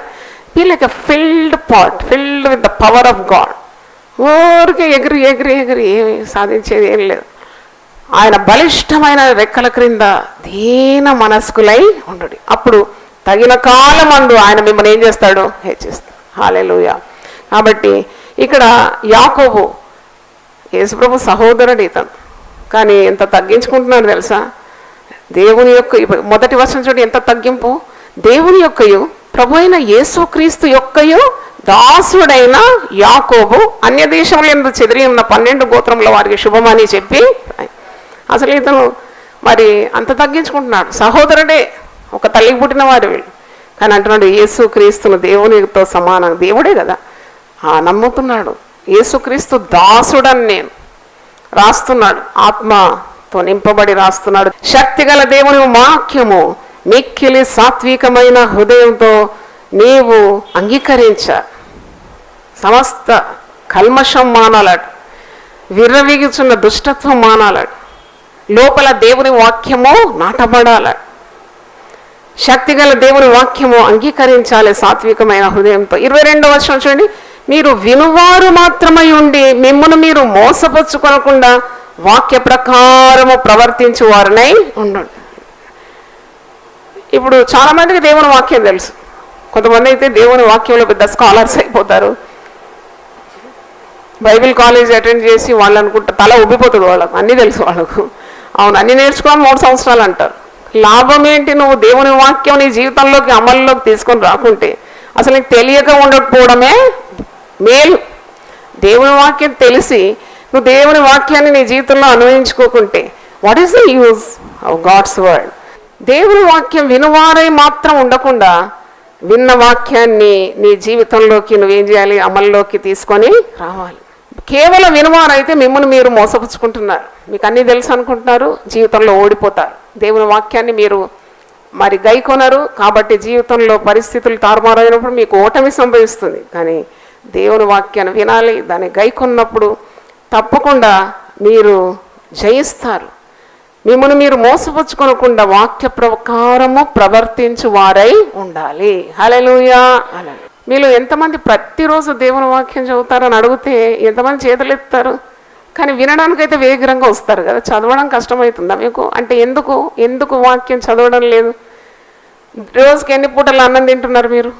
Be like a filled pot, filled with the power of God. ఊరికే ఎగిరి ఎగిరి ఎగిరి ఏమి సాధించేది ఏం లేదు. ఆయన బలిష్టమైన రెక్కల క్రింద దీన మనస్కులై ఉండు. అప్పుడు తగిన కాలమందు ఆయన మిమ్మల్ని ఏం చేస్తాడు? హెచ్చిస్తాడు. హల్లెలూయా. కాబట్టి ఇక్కడ యాకోబు యేసుప్రభు సహోదరుడు ఇతను, కానీ ఎంత తగ్గించుకుంటున్నాడు తెలుసా? దేవుని యొక్క మొదటి వచనం చూడండి, ఎంత తగ్గింపు. దేవుని యొక్కయు ప్రభు అయిన యేసుక్రీస్తు యొక్కయు దాసుడైన యాకోబు అన్య దేశంలో ఎందుకు చెదిరి ఉన్న 12 గోత్రముల వారికి శుభమని చెప్పి, అసలు ఇతను మరి అంత తగ్గించుకుంటున్నాడు. సహోదరుడే, ఒక తల్లికి పుట్టిన వారు వీళ్ళు. కానీ అంటున్నాడు యేసుక్రీస్తును దేవునితో సమానం. దేవుడే కదా. నమ్ముతున్నాడు. యేసుక్రీస్తు దాసుడని నేను రాస్తున్నాడు. ఆత్మతో నింపబడి రాస్తున్నాడు. శక్తిగల దేవుని వాక్యము మిక్కిలి సాత్వికమైన హృదయంతో నీవు అంగీకరించాలి. సమస్త కల్మషం మానాలడు. విర్రవీగుచున్న దుష్టత్వం మానాలడు. లోపల దేవుని వాక్యము నాటబడాలి. శక్తిగల దేవుని వాక్యము అంగీకరించాలి సాత్వికమైన హృదయంతో. 22వ వచనం చూడండి, మీరు వినువారు మాత్రమై ఉండి మిమ్మల్ని మీరు మోసపుచ్చుకొనకుండా వాక్య ప్రకారము ప్రవర్తించు వారినై ఉండండి. ఇప్పుడు చాలా మందికి దేవుని వాక్యం తెలుసు. కొంతమంది అయితే దేవుని వాక్యంలో పెద్ద స్కాలర్స్ అయిపోతారు. బైబిల్ కాలేజ్ అటెండ్ చేసి వాళ్ళు అనుకుంటారు, తల ఉబ్బిపోతుంది వాళ్ళకు, అన్నీ తెలుసు వాళ్ళకు. అవును, అన్నీ నేర్చుకోవాలి 3 సంవత్సరాలు అంటారు. లాభం ఏంటి? నువ్వు దేవుని వాక్యం నీ జీవితంలోకి అమల్లోకి తీసుకొని రాకుంటే అసలు నీకు తెలియక ఉండకపోవడమే మేలు. దేవుని వాక్యం తెలిసి నువ్వు దేవుని వాక్యాన్ని నీ జీవితంలో అన్వయించుకోకుంటే what is the use of God's word? దేవుని వాక్యం వినువారై మాత్రం ఉండకుండా విన్న వాక్యాన్ని నీ జీవితంలోకి నువ్వేం చేయాలి? అమల్లోకి తీసుకొని రావాలి. కేవలం వినువారైతే మిమ్మల్ని మీరు మోసపుచ్చుకుంటున్నారు. మీకు అన్నీ తెలుసు అనుకుంటున్నారు, జీవితంలో ఓడిపోతారు. దేవుని వాక్యాన్ని మీరు మరి గైకొనరు కాబట్టి జీవితంలో పరిస్థితులు తారుమారైనప్పుడు మీకు ఓటమి సంభవిస్తుంది. కానీ దేవుని వాక్యాన్ని వినాలి, దాన్ని గైకొన్నప్పుడు తప్పకుండా మీరు జయిస్తారు. మిమ్మల్ని మీరు మోసపుచ్చుకోనకుండా వాక్య ప్రకారము ప్రవర్తించు వారై ఉండాలి. హల్లెలూయా. మీలో ఎంతమంది ప్రతిరోజు దేవుని వాక్యం చదువుతారని అడిగితే ఎంతమంది చేతులు ఎత్తారు? కానీ వినడానికైతే వేగరంగా వస్తారు కదా, చదవడం కష్టమవుతుందా మీకు? అంటే ఎందుకు వాక్యం చదవడం లేదు? రోజుకి ఎన్ని పూటలు అన్నం తింటున్నారు మీరు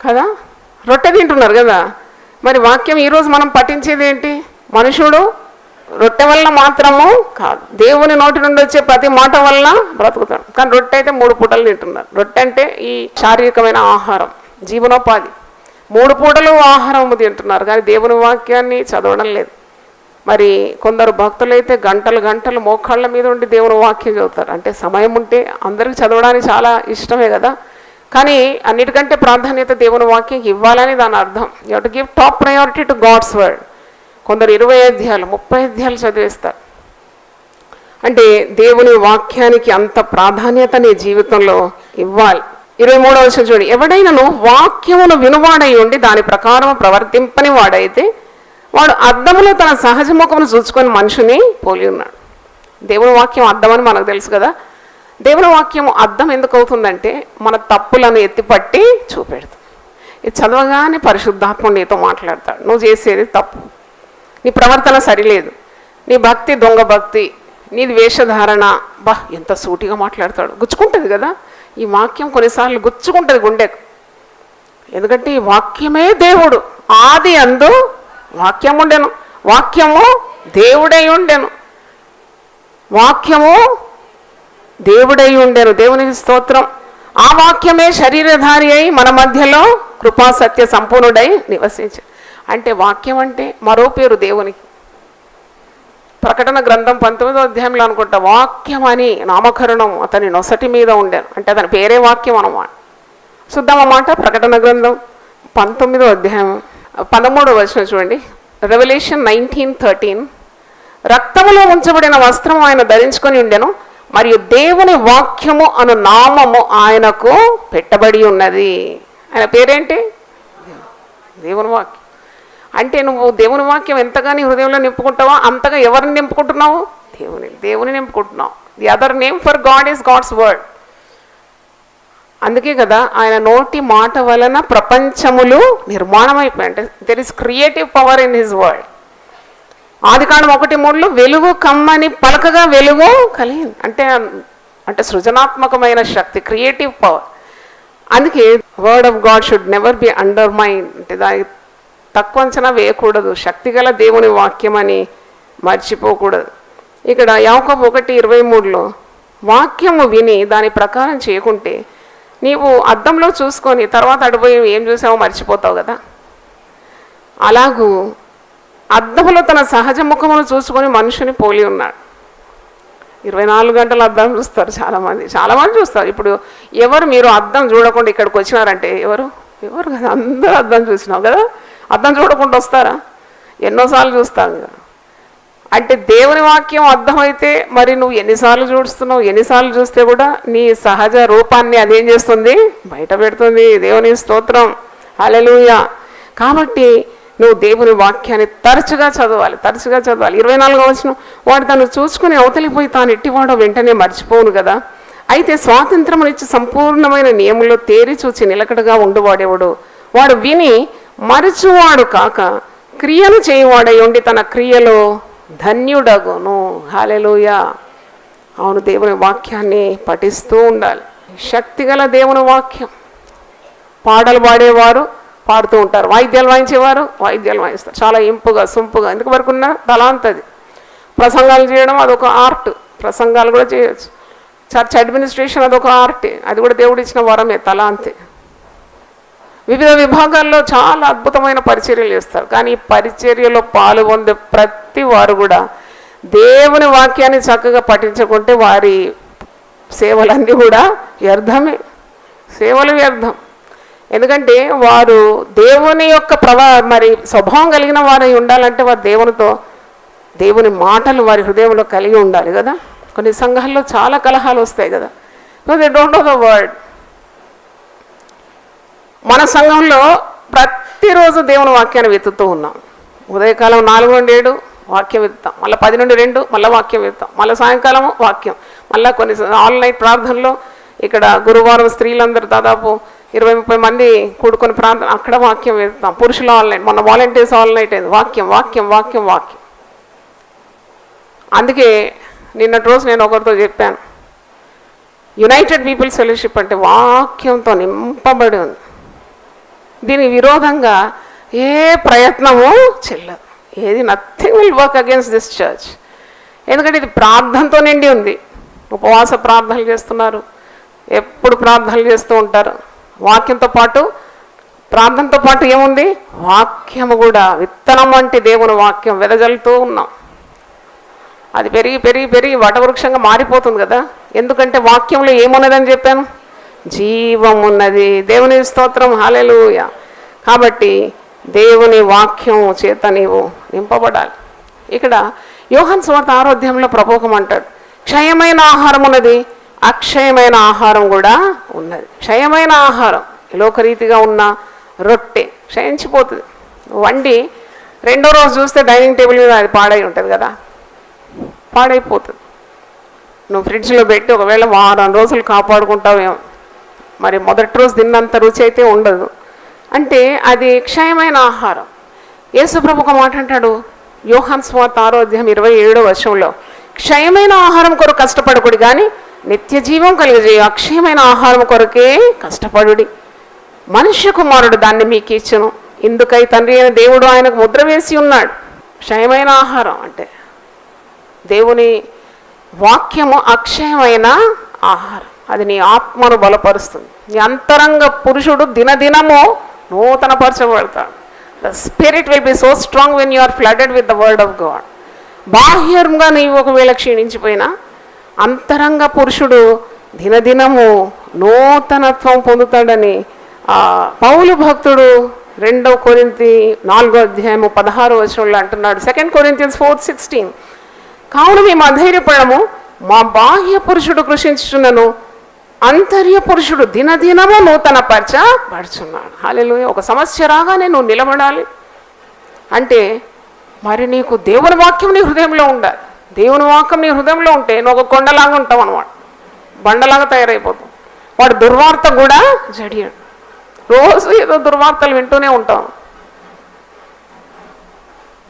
కదా? రొట్టె తింటున్నారు కదా. మరి వాక్యం ఈరోజు మనం పఠించేది ఏంటి? మనుషుడు రొట్టె వల్ల మాత్రము కాదు, దేవుని నోటి నుండి వచ్చే ప్రతి మాట వల్ల బ్రతుకుతాడు. కానీ రొట్టె అయితే 3 పూటలు తింటున్నారు. రొట్టె అంటే ఈ శారీరకమైన ఆహారం, జీవనోపాధి. 3 పూటలు ఆహారం తింటున్నారు కానీ దేవుని వాక్యాన్ని చదవడం లేదు. మరి కొందరు భక్తులైతే గంటలు మోకాళ్ళ మీద ఉండి దేవుని వాక్యం చదువుతారు. అంటే సమయం ఉంటే అందరికీ చదవడానికి చాలా ఇష్టమే కదా, కానీ అన్నిటికంటే ప్రాధాన్యత దేవుని వాక్యం ఇవ్వాలని దాని అర్థం. You have to give top priority to God's word. కొందరు 20 అధ్యాయాలు 30 అధ్యాయాలు చదివేస్తారు. అంటే దేవుని వాక్యానికి అంత ప్రాధాన్యత నీ జీవితంలో ఇవ్వాలి. 23వ వచనం చూడండి. ఎవడైనాను వాక్యమును వినువాడై ఉండి దాని ప్రకారం ప్రవర్తింపని వాడైతే వాడు అద్దములో తన సహజ ముఖమును చూసుకొని మనుషుని పోలి ఉన్నాడు. దేవుని వాక్యం అద్దం అని మనకు తెలుసు కదా. దేవుని వాక్యం అద్దం ఎందుకు అవుతుందంటే మన తప్పులను ఎత్తిపట్టి చూపెడుతుంది. ఇది చదవగానే పరిశుద్ధాత్ముడు నీతో మాట్లాడతాడు. నువ్వు చేసేది తప్పు, నీ ప్రవర్తన సరిలేదు, నీ భక్తి దొంగ భక్తి, నీది వేషధారణ. ఎంత సూటిగా మాట్లాడతాడు. గుచ్చుకుంటుంది కదా ఈ వాక్యం, కొన్నిసార్లు గుచ్చుకుంటుంది గుండెకు. ఎందుకంటే ఈ వాక్యమే దేవుడు. ఆది అందు వాక్యం ఉండెను, వాక్యము దేవుడై ఉండెను, వాక్యము దేవుడై ఉండెను. దేవునికి స్తోత్రం. ఆ వాక్యమే శరీరధారి అయి మన మధ్యలో కృపా సత్య సంపూర్ణుడై నివసించాడు. అంటే వాక్యం అంటే మరో పేరు దేవునికి. ప్రకటన గ్రంథం 19వ అధ్యాయంలో అనుకుంటా వాక్యం అని నామకరణం అతని నొసటి మీద ఉండేను. అంటే అతని పేరే వాక్యం అన్నమాట. చూద్దామన్నమాట. ప్రకటన గ్రంథం 19వ అధ్యాయం 13వ వచనం చూడండి. రెవల్యూషన్ 19:13. రక్తములో ఉంచబడిన వస్త్రం ఆయన ధరించుకొని ఉండెను, మరియు దేవుని వాక్యము అను నామము ఆయనకు పెట్టబడి ఉన్నది. ఆయన పేరేంటి? దేవుని వాక్యం. అంటే నువ్వు దేవుని వాక్యం ఎంతగా నీ హృదయంలో నింపుకుంటావో అంతగా ఎవరిని నింపుకుంటున్నావు? దేవుని నింపుకుంటున్నావు. The other name for God is God's word. అందుకే కదా ఆయన నోటి మాట వలన ప్రపంచములు నిర్మాణం అయిపోయాయి. అంటే there is creative power in his word. ఆదికాండం 1:3 వెలుగు కమ్మని పలకగా వెలుగు కలిగింది. అంటే సృజనాత్మకమైన శక్తి, క్రియేటివ్ పవర్. అందుకే word of God should never be undermine. అంటే దానికి తక్కువ అంచనా వేయకూడదు. శక్తిగల దేవుని వాక్యం అని మర్చిపోకూడదు. ఇక్కడ యాకోబు 1:23 వాక్యము విని దాని ప్రకారం చేయకుంటే నీవు అద్దంలో చూసుకొని తర్వాత అడిపోయి ఏం చూసావో మర్చిపోతావు కదా. అలాగూ అద్దములో తన సహజ ముఖమును చూసుకొని మనుషుని పోలి ఉన్నాడు. 24 గంటలు అద్దం చూస్తారు చాలామంది చూస్తారు. ఇప్పుడు ఎవరు మీరు అద్దం చూడకుండా ఇక్కడికి వచ్చినారంటే ఎవరు కదా, అందరూ అద్దం చూసినావు కదా. అద్దం చూడకుండా వస్తారా? ఎన్నోసార్లు చూస్తాం కదా. అంటే దేవుని వాక్యం అర్థమైతే మరి నువ్వు ఎన్నిసార్లు చూస్తున్నావు? ఎన్నిసార్లు చూస్తే కూడా నీ సహజ రూపాన్ని అదేం చేస్తుంది? బయట పెడుతుంది. దేవుని స్తోత్రం, హల్లెలూయా. కాబట్టి నువ్వు దేవుని వాక్యాన్ని తరచుగా చదవాలి. 24వ వచనం వాడు తను చూసుకుని అవతలిపోయి తాను ఎట్టివాడో వెంటనే మర్చిపోను కదా. అయితే స్వాతంత్రమునిచ్చి సంపూర్ణమైన నియమంలో తేరి చూచి నిలకడగా ఉండువాడేవాడు వాడు విని మరచువాడు కాక క్రియను చేయవాడై ఉండి తన క్రియలో ధన్యుడగును. హల్లెలూయా. అవును, దేవుని వాక్యాన్ని పఠిస్తూ ఉండాలి. శక్తిగల దేవుని వాక్యం. పాటలు పాడేవారు పాడుతూ ఉంటారు, వాయిద్యాలు వాయించేవారు వాయిద్యాలు వాయిస్తారు. చాలా ఇంపుగా సొంపుగా. ఎందుకు వరకు ఉన్న తలాంతది. ప్రసంగాలు చేయడం అదొక ఆర్ట్. ప్రసంగాలు కూడా చేయొచ్చు. చర్చ్ అడ్మినిస్ట్రేషన్ అదొక ఆర్ట్. అది కూడా దేవుడు ఇచ్చిన వరమే, తలాంతే. వివిధ విభాగాల్లో చాలా అద్భుతమైన పరిచర్యలు చేస్తారు. కానీ ఈ పరిచర్యలో పాల్గొందే ప్రతి వారు కూడా దేవుని వాక్యాన్ని చక్కగా పఠించకుంటే వారి సేవలన్నీ కూడా వ్యర్థమే, సేవలు వ్యర్థం. ఎందుకంటే వారు దేవుని యొక్క మరి స్వభావం కలిగిన వారై ఉండాలంటే వారు దేవుని మాటలు వారి హృదయంలో కలిగి ఉండాలి కదా. కొన్ని సంఘాల్లో చాలా కలహాలు వస్తాయి కదా, they don't know the word. మన సంఘంలో ప్రతిరోజు దేవుని వాక్యాన్ని వెతుకుతూ ఉన్నాం. ఉదయకాలం 4 నుండి 7 వాక్యం వెతుకుతాం, మళ్ళీ 10 నుండి 2 మళ్ళీ వాక్యం వెతుకుతాం, మళ్ళీ సాయంకాలము వాక్యం, మళ్ళీ కొన్ని ఆన్లైన్ ప్రార్థనలో ఇక్కడ గురువారం స్త్రీలందరూ దాదాపు 20-30 మంది కూడుకొని ప్రార్థన, అక్కడ వాక్యం వెతుకుతాం. పురుషులు ఆన్లైన్, మొన్న వాలంటీర్స్ ఆన్లైన్ అయింది, వాక్యం వాక్యం వాక్యం వాక్యం. అందుకే నిన్నటి రోజు నేను ఒకరితో చెప్పాను, యునైటెడ్ పీపుల్స్ ఫెలోషిప్ అంటే వాక్యంతో నింపబడి ఉంది. దీనికి విరోధంగా ఏ ప్రయత్నము చెల్లదు. Nothing will work against this church. ఎందుకంటే ఇది ప్రార్థనతో నిండి ఉంది. ఉపవాస ప్రార్థనలు చేస్తున్నారు, ఎప్పుడు ప్రార్థనలు చేస్తూ ఉంటారు. వాక్యంతో పాటు, ప్రార్థనతో పాటు ఏముంది, వాక్యము కూడా, విత్తనం వంటి దేవుని వాక్యం వెదజల్లుతూ ఉన్నాం. అది పెరిగి పెరిగి పెరిగి వటవృక్షంగా మారిపోతుంది కదా. ఎందుకంటే వాక్యంలో ఏమున్నదని చెప్పాను, జీవం ఉన్నది. దేవుని స్తోత్రం, హల్లెలూయా. కాబట్టి దేవుని వాక్యం చేత నీవు నింపబడాలి. ఇక్కడ యోహాను సువార్త 6వ అధ్యాయంలో ప్రభువుకం అంటాడు, క్షయమైన ఆహారం ఉన్నది, అక్షయమైన ఆహారం కూడా ఉన్నది. క్షయమైన ఆహారం లోకరీతిగా ఉన్న రొట్టె క్షయించిపోతుంది. వండి 2వ రోజు చూస్తే డైనింగ్ టేబుల్ మీద అది పాడై ఉంటుంది కదా, పాడైపోతుంది. నువ్వు ఫ్రిడ్జ్లో పెట్టి ఒకవేళ వారం రోజులు కాపాడుకుంటావేమో, మరి మొదటి రోజు తిన్నంత రుచి అయితే ఉండదు. అంటే అది క్షయమైన ఆహారం. యేసుప్రభు ఒక మాట అంటాడు, యోహాను సువార్త 6వ అధ్యాయం 27వ వచనంలో, క్షయమైన ఆహారం కొరకు కష్టపడకుడి కానీ నిత్య జీవం కలిగజేయ అక్షయమైన ఆహారం కొరకే కష్టపడుడి. మనుష్య కుమారుడు దాన్ని మీకు ఇచ్చును, ఇందుకై తండ్రి అయిన దేవుడు ఆయనకు ముద్ర వేసి ఉన్నాడు. క్షయమైన ఆహారం అంటే దేవుని వాక్యము అక్షయమైన ఆహారం. అది నీ ఆత్మను బలపరుస్తుంది. నీ అంతరంగ పురుషుడు దినదినము నూతనపరచబడతాడు. The spirit will be so strong when you are flooded with the word of God. బాహ్యంగా నీవు ఒకవేళ క్షీణించిపోయినా అంతరంగ పురుషుడు దినదినము నూతనత్వం పొందుతాడని పౌలు భక్తుడు 2వ కొరింథీ 4వ అధ్యాయము 16వ వచనంలో అంటున్నాడు. 2 Corinthians 4:16, కావున మేము అధైర్యపడము, మా బాహ్య పురుషుడు కృషించుచున్నను అంతర్య పురుషుడు దినదినము నూతనపరచబడుచున్నాడు. హల్లెలూయా. ఒక సమస్య రాగానే నువ్వు నిలబడాలి అంటే మరి నీకు దేవుని వాక్యం నీ హృదయంలో ఉండాలి. దేవుని వాక్యం నీ హృదయంలో ఉంటే నువ్వు ఒక కొండలాగా ఉంటావు అన్నమాట, బండలాగా తయారైపోతావు. వాడు దుర్వార్త కూడా జడియడు. రోజు ఏదో దుర్వార్తలు వింటూనే ఉంటాం.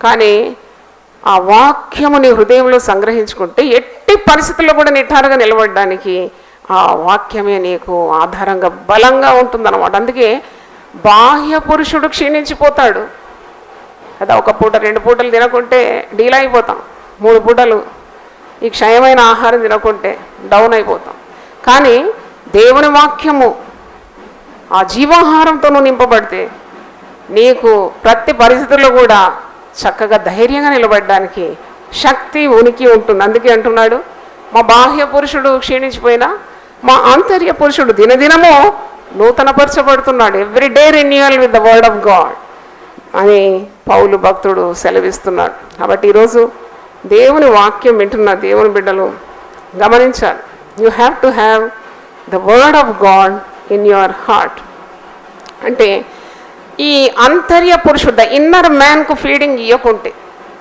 కానీ ఆ వాక్యము నీ హృదయంలో సంగ్రహించుకుంటే ఎట్టి పరిస్థితుల్లో కూడా నిఠారుగా నిలబడడానికి ఆ వాక్యమే నీకు ఆధారంగా బలంగా ఉంటుందన్నమాట. అందుకే బాహ్య పురుషుడు క్షీణించిపోతాడు కదా. 1 పూట 2 పూటలు తినకుంటే డీల్ అయిపోతాం, 3 పూటలు ఈ క్షయమైన ఆహారం తినకుంటే డౌన్ అయిపోతాం. కానీ దేవుని వాక్యము ఆ జీవాహారంతో నువ్వు నింపబడితే నీకు ప్రతి పరిస్థితుల్లో కూడా చక్కగా ధైర్యంగా నిలబడడానికి శక్తి ఉనికి ఉంటుంది. అందుకే అంటున్నాడు, మా బాహ్య పురుషుడు క్షీణించిపోయినా మా ఆంతర్య పురుషుడు దినదినము నూతనపరచబడుతున్నాడు. Every day renewal with the word of God అని పౌలు భక్తుడు సెలవిస్తున్నాడు. కాబట్టి ఈరోజు దేవుని వాక్యం వింటున్న దేవుని బిడ్డలు గమనించాలి, you have to have the word of God in your heart. అంటే ఈ అంతర్య పురుషుడు, ద ఇన్నర్ మ్యాన్కు ఫీడింగ్ ఇవ్వకుంటే,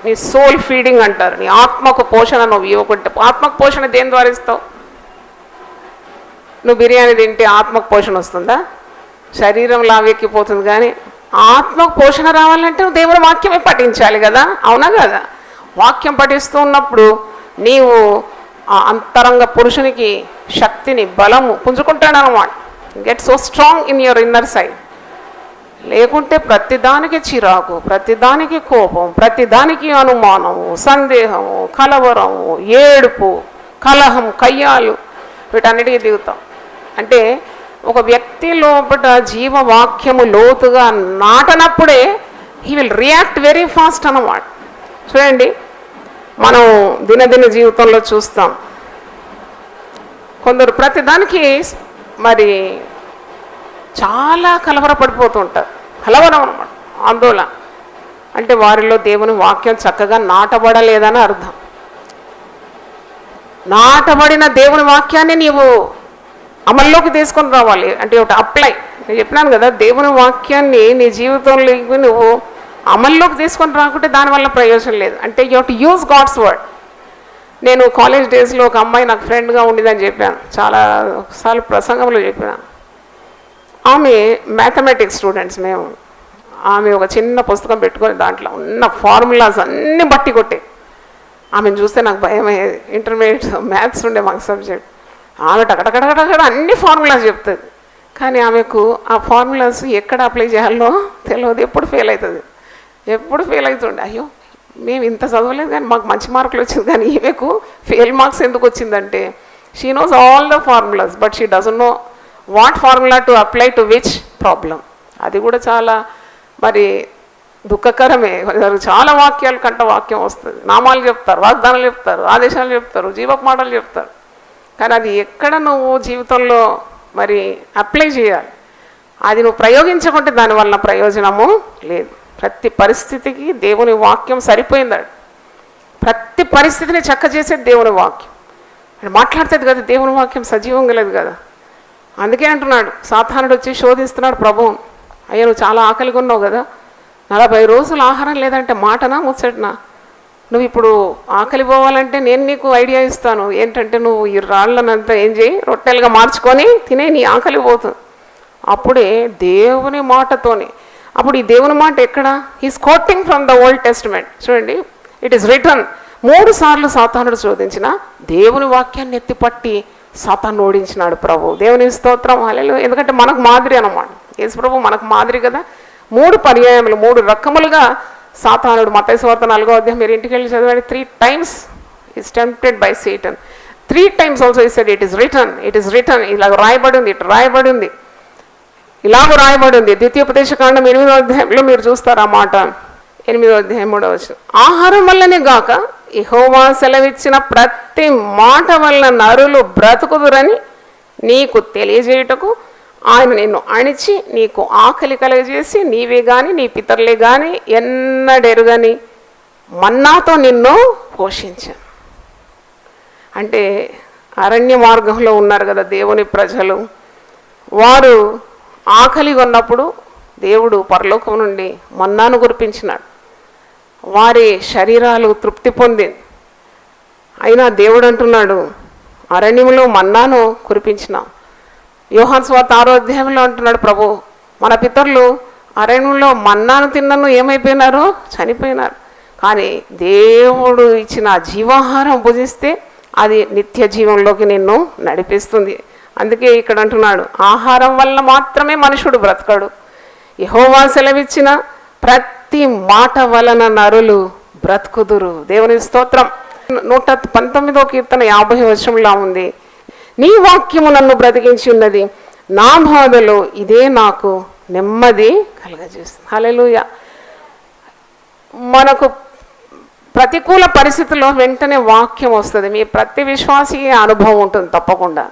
నీ సోల్ ఫీడింగ్ అంటారు, నీ ఆత్మకు పోషణ నువ్వు ఇవ్వకుంటే, ఆత్మకు పోషణ దేని ద్వారా ఇస్తావు? నువ్వు బిర్యానీ తింటే ఆత్మకు పోషణ వస్తుందా? శరీరం లావెక్కిపోతుంది. కానీ ఆత్మకు పోషణ రావాలంటే నువ్వు దేవుని వాక్యమే పఠించాలి కదా, అవునా కదా? వాక్యం పఠిస్తూ ఉన్నప్పుడు నీవు ఆ అంతరంగ పురుషునికి శక్తిని బలము పుంజుకుంటాడనమాట. Get so strong in your inner side. లేకుంటే ప్రతిదానికి చిరాకు, ప్రతిదానికి కోపం, ప్రతిదానికి అనుమానము, సందేహము, కలవరము, ఏడుపు, కలహం, కయ్యాలు, వీటన్నిటికీ దిగుతాం. అంటే ఒక వ్యక్తి లోపల జీవవాక్యము లోతుగా నాటనప్పుడే he will react very fast అన్నమాట. చూడండి, మనం దినదిన జీవితంలో చూస్తాం. కొందరు ప్రతిదానికి మరి చాలా కలవరపడిపోతుంటారు. కలవరం అన్నమాట, ఆందోళన. అంటే వారిలో దేవుని వాక్యం చక్కగా నాటబడలేదని అర్థం. నాటబడిన దేవుని వాక్యాన్ని నీవు అమల్లోకి తీసుకొని రావాలి. అంటే ఒకటి అప్లై, నేను చెప్పినాను కదా, దేవుని వాక్యాన్ని నీ జీవితంలోకి నువ్వు అమల్లోకి తీసుకొని రాకుంటే దానివల్ల ప్రయోజనం లేదు. అంటే you have to use God's word. నేను కాలేజ్ డేస్లో ఒక అమ్మాయి నాకు ఫ్రెండ్గా ఉండేదని చెప్పాను, చాలాసార్లు ప్రసంగంలో చెప్పాను. ఆమె మ్యాథమెటిక్స్ స్టూడెంట్స్ మేము. ఆమె ఒక చిన్న పుస్తకం పెట్టుకొని దాంట్లో ఉన్న ఫార్ములాస్ అన్నీ బట్టి కొట్టే. ఆమెను చూస్తే నాకు భయం అయ్యేది. ఇంటర్మీడియట్ మ్యాథ్స్ ఉండే మాకు సబ్జెక్ట్. ఆమె టకటకటకటకట అన్ని ఫార్ములాస్ చెప్తుంది. కానీ ఆమెకు ఆ ఫార్ములాస్ ఎక్కడ అప్లై చేయాలో తెలియదు. ఎప్పుడు ఫెయిల్ అవుతుంది, ఎప్పుడు ఫెయిల్ అవుతుండే. అయ్యో మేము ఇంత చదవలేదు కానీ మాకు మంచి మార్కులు వచ్చింది, కానీ ఈమెకు ఫెయిల్ మార్క్స్ ఎందుకు వచ్చిందంటే she knows all the formulas but she doesn't know what formula to apply to which problem. అది కూడా చాలా మరి దుఃఖకరమే. చాలా వాక్యాలు కంట వాక్యం వస్తుంది, నామాలు చెప్తారు, వాగ్దానాలు చెప్తారు, ఆదేశాలు చెప్తారు, జీవపు మాటలు చెప్తారు. కానీ అది ఎక్కడ నువ్వు జీవితంలో మరి అప్లై చేయాలి. అది నువ్వు ప్రయోగించకుంటే దానివల్ల ప్రయోజనము లేదు. ప్రతి పరిస్థితికి దేవుని వాక్యం సరిపోయిందాడు. ప్రతి పరిస్థితిని చక్క చేసేది దేవుని వాక్యం. అది మాట్లాడుతుంది కదా, దేవుని వాక్యం సజీవంగా లేదు కదా. అందుకే అంటున్నాడు, సాతానుడు వచ్చి శోధిస్తున్నాడు ప్రభువును. అయ్యా నువ్వు చాలా ఆకలిగా ఉన్నావు కదా, 40 రోజులు ఆహారం లేదంటే మాటనా ముచ్చటనా? నువ్వు ఇప్పుడు ఆకలి పోవాలంటే నేను నీకు ఐడియా ఇస్తాను. ఏంటంటే నువ్వు ఈ రాళ్ళనంతా ఏం చేయి, రొట్టెలుగా మార్చుకొని తినే, నీ ఆకలి పోతుంది. అప్పుడే దేవుని మాటతోని. అప్పుడు ఈ దేవుని మాట ఎక్కడ? He's coating from the old testament. చూడండి, ఇట్ ఈస్ రిటర్న్. 3 సార్లు సాతానుడు శోధించిన దేవుని వాక్యాన్ని ఎత్తిపట్టి సాతాను ఓడించినాడు ప్రభు. దేవుని స్తోత్రం, హల్లెలూయా. ఎందుకంటే మనకు మాదిరి అన్నమాట. యేసు ప్రభు మనకు మాదిరి కదా. 3 పర్యాయములు 3 రకములుగా సాతానుడు, మత్తయి సువార్త 4వ అధ్యాయం మీరు ఇంటికి వెళ్ళి చదవండి, 3 times is tempted by Satan. 3 times also he said it is written, it is written. ఇలాగ రాయబడి ఉంది, ఇటు రాయబడి ఉంది, ఇలాగ రాయబడి ఉంది. ద్వితీయోపదేశకాండం 8వ అధ్యాయంలో మీరు చూస్తారు ఆ మాట. 8వ అధ్యాయం 3వ వచనం. ఆహారం వల్లనే గాక యెహోవా సెలవిచ్చిన ప్రతి మాట వలన నరులు బ్రతుకుదురని నీకు తెలియజేయుటకు ఆయన నిన్ను అణిచి నీకు ఆకలి కలగజేసి నీవే గాని నీ పితరులే గాని ఎన్నడెరుగని మన్నాతో నిన్ను పోషించాను. అంటే అరణ్య మార్గంలో ఉన్నారు కదా దేవుని ప్రజలు. వారు ఆకలిగా ఉన్నప్పుడు దేవుడు పరలోకం నుండి మన్నాను కురిపించినాడు. వారి శరీరాలు తృప్తి పొందింది. అయినా దేవుడు అంటున్నాడు, అరణ్యంలో మన్నాను కురిపించినాం. యోహాను సువార్త 6వ అధ్యాయంలో అంటున్నాడు ప్రభు, మన పితరులు అరణ్యంలో మన్నాను తిన్నను ఏమైపోయినారు? చనిపోయినారు. కానీ దేవుడు ఇచ్చిన జీవాహారం భుజిస్తే అది నిత్య జీవంలోకి నిన్ను నడిపిస్తుంది. అందుకే ఇక్కడ అంటున్నాడు, ఆహారం వల్ల మాత్రమే మనుషుడు బ్రతకడు, యెహోవా సెలవిచ్చిన ప్రతి మాట వలన నరులు బ్రతుకుదురు. దేవుని స్తోత్రం. 119వ కీర్తన 50వ వచనంలా ఉంది, నీ వాక్యము నన్ను బ్రతికించి ఉన్నది, నా బాధలో ఇదే నాకు నెమ్మది కలగజేస్తుంది. హల్లెలూయా. మనకు ప్రతికూల పరిస్థితుల్లో వెంటనే వాక్యం వస్తుంది. మీ ప్రతి విశ్వాసికి అనుభవం ఉంటుంది తప్పకుండా.